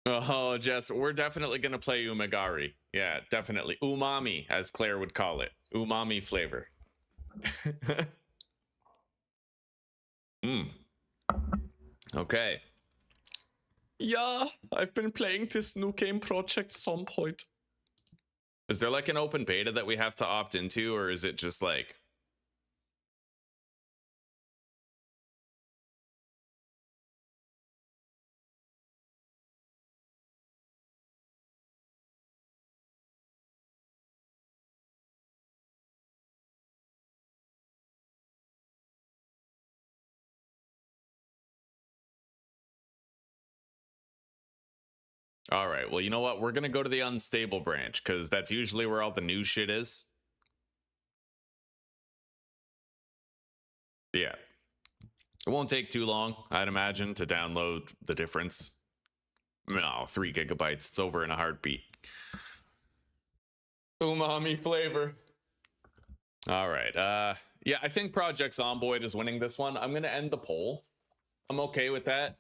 Speaker 1: Oh, Jess, we're definitely going to play Umagari. Yeah, definitely. Umami, as Claire would call it. Umami flavor. Okay. Yeah, I've been playing this new game Project Zomboid. Is there like an open beta that we have to opt into, or is it just like... All right, well, you know what? We're going to go to the unstable branch because that's usually where all the new shit is. Yeah. It won't take too long, I'd imagine, to download the difference. No, 3 gigabytes. It's over in a heartbeat. Umami flavor. All right. Yeah, I think Project Zomboid is winning this one. I'm going to end the poll. I'm okay with that.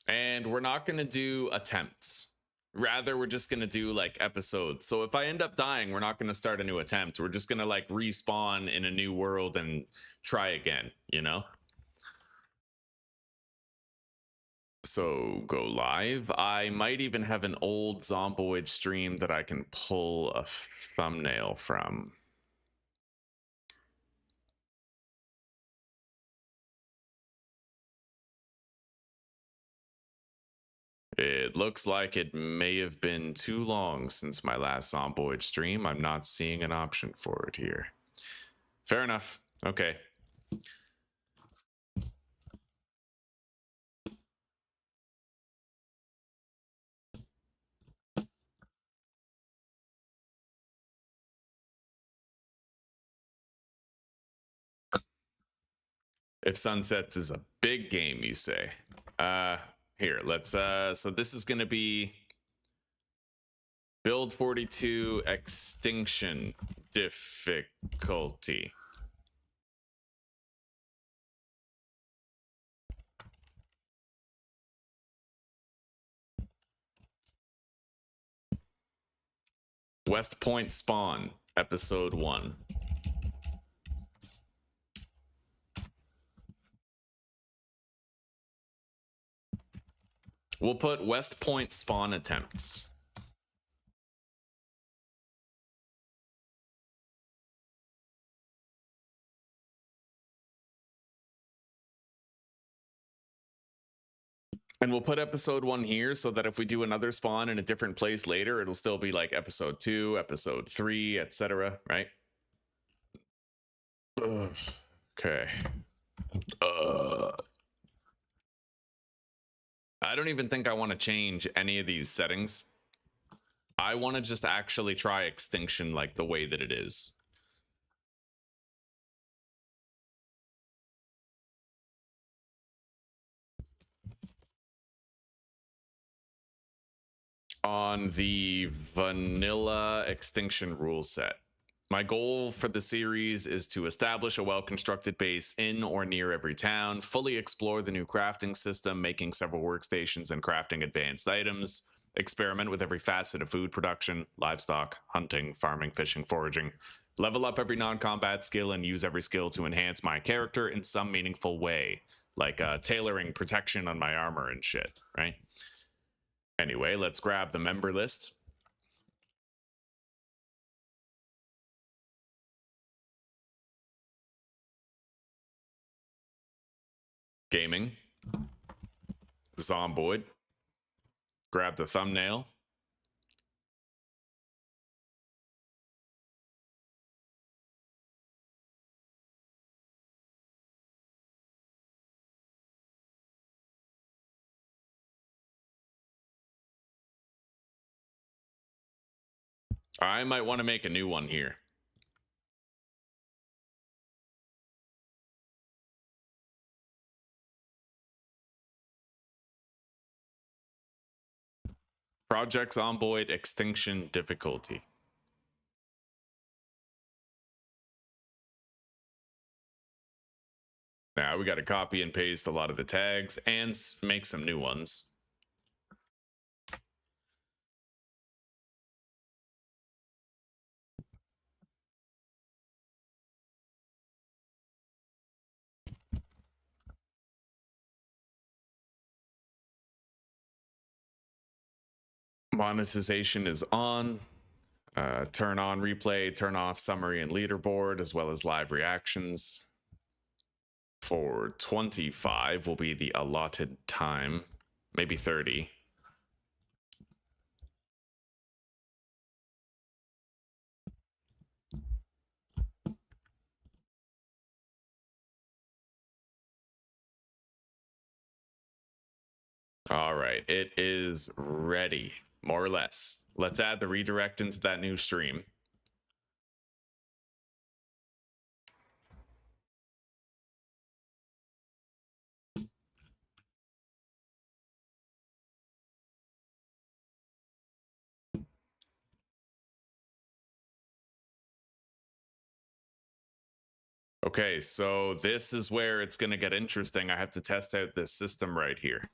Speaker 1: And we're not going to do attempts. Rather, we're just going to do like episodes. So if I end up dying, we're not going to start a new attempt. We're just going to like respawn in a new world and try again, you know? So go live. I might even have an old Zomboid stream that I can pull a thumbnail from. It looks like it may have been too long since my last Zomboid stream. I'm not seeing an option for it here. Fair enough. Okay. If Sunsets is a big game, you say. Here, let's so this is gonna be build 42 extinction difficulty. West Point Spawn, episode 1. We'll put West Point spawn attempts. And we'll put episode 1 here so that if we do another spawn in a different place later, it'll still be like episode 2, episode 3, etc., right? Okay. I don't even think I want to change any of these settings. I want to just actually try extinction like the way that it is. On the vanilla extinction rule set. My goal for the series is to establish a well-constructed base in or near every town, fully explore the new crafting system, making several workstations and crafting advanced items, experiment with every facet of food production, livestock, hunting, farming, fishing, foraging, level up every non-combat skill and use every skill to enhance my character in some meaningful way, like tailoring protection on my armor and shit, right? Anyway, let's grab the member list. Gaming. Zomboid. Grab the thumbnail. I might want to make a new one here. Projects onboard extinction difficulty. Now we got to copy and paste a lot of the tags and make some new ones. Monetization is on. Turn on replay, turn off summary and leaderboard, as well as live reactions. For 25 will be the allotted time, maybe 30. All right, it is ready, more or less. Let's add the redirect into that new stream. Okay, so this is where it's going to get interesting. I have to test out this system right here.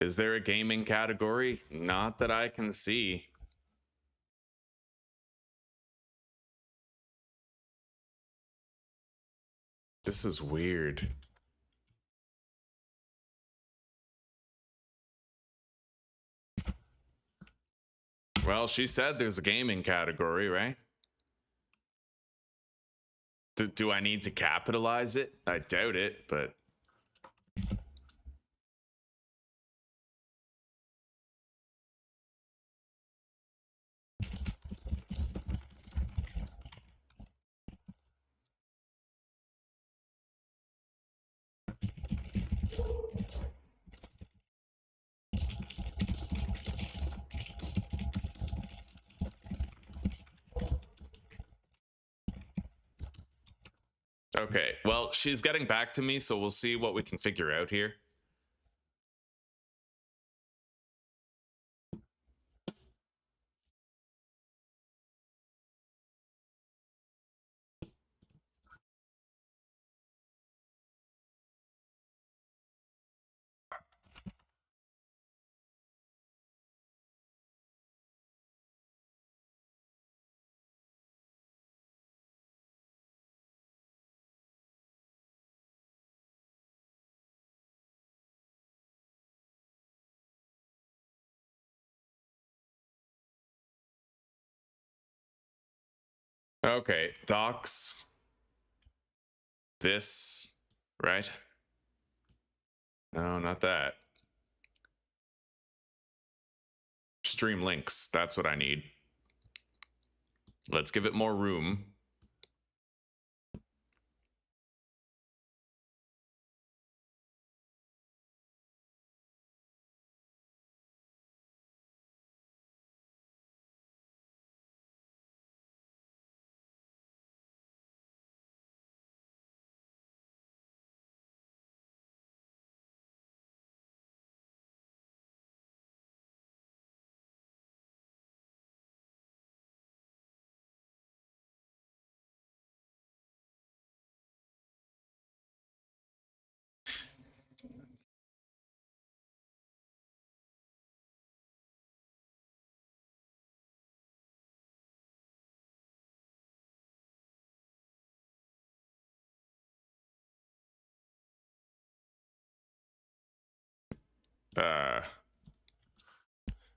Speaker 1: Is there a gaming category? Not that I can see. This is weird. Well, she said there's a gaming category, right? Do I need to capitalize it? I doubt it, but... Okay, well, she's getting back to me, so we'll see what we can figure out here. Okay, docs. This, right? No, not that. Stream links, that's what I need. Let's give it more room.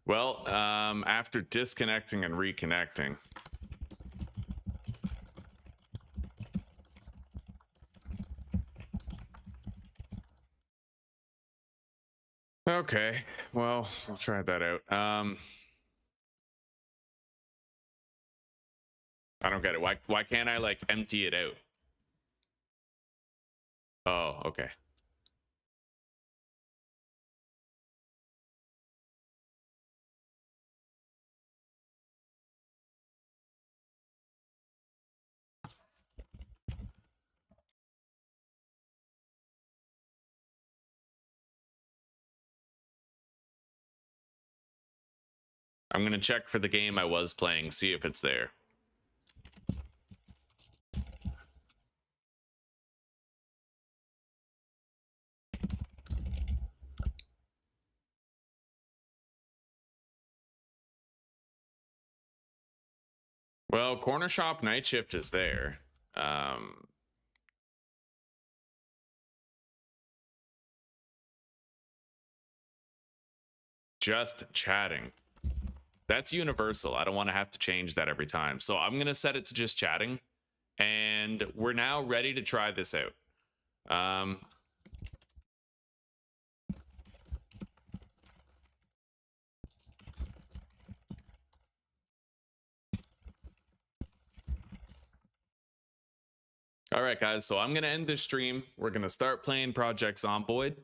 Speaker 1: Well, after disconnecting and reconnecting. Okay, well, we'll try that out. I don't get it. Why can't I like empty it out? Oh, okay. I'm gonna check for the game I was playing, see if it's there. Well, Corner Shop Night Shift is there. Just chatting. That's universal. I don't want to have to change that every time. So I'm going to set it to just chatting. And we're now ready to try this out. All right, guys. So I'm going to end this stream. We're going to start playing Project Zomboid.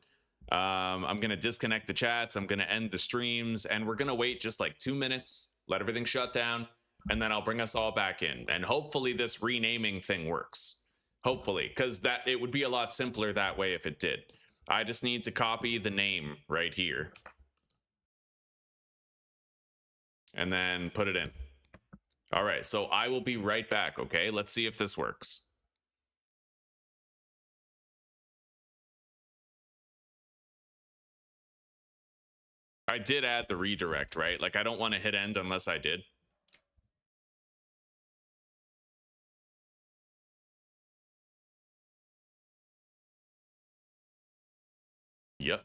Speaker 1: I'm going to disconnect the chats. I'm going to end the streams. And we're going to wait just like 2 minutes, let everything shut down. And then I'll bring us all back in. And hopefully this renaming thing works. Hopefully, because it would be a lot simpler that way if it did. I just need to copy the name right here. And then put it in. All right, so I will be right back, okay? Let's see if this works. I did add the redirect, right? Like, I don't want to hit end unless I did. Yep.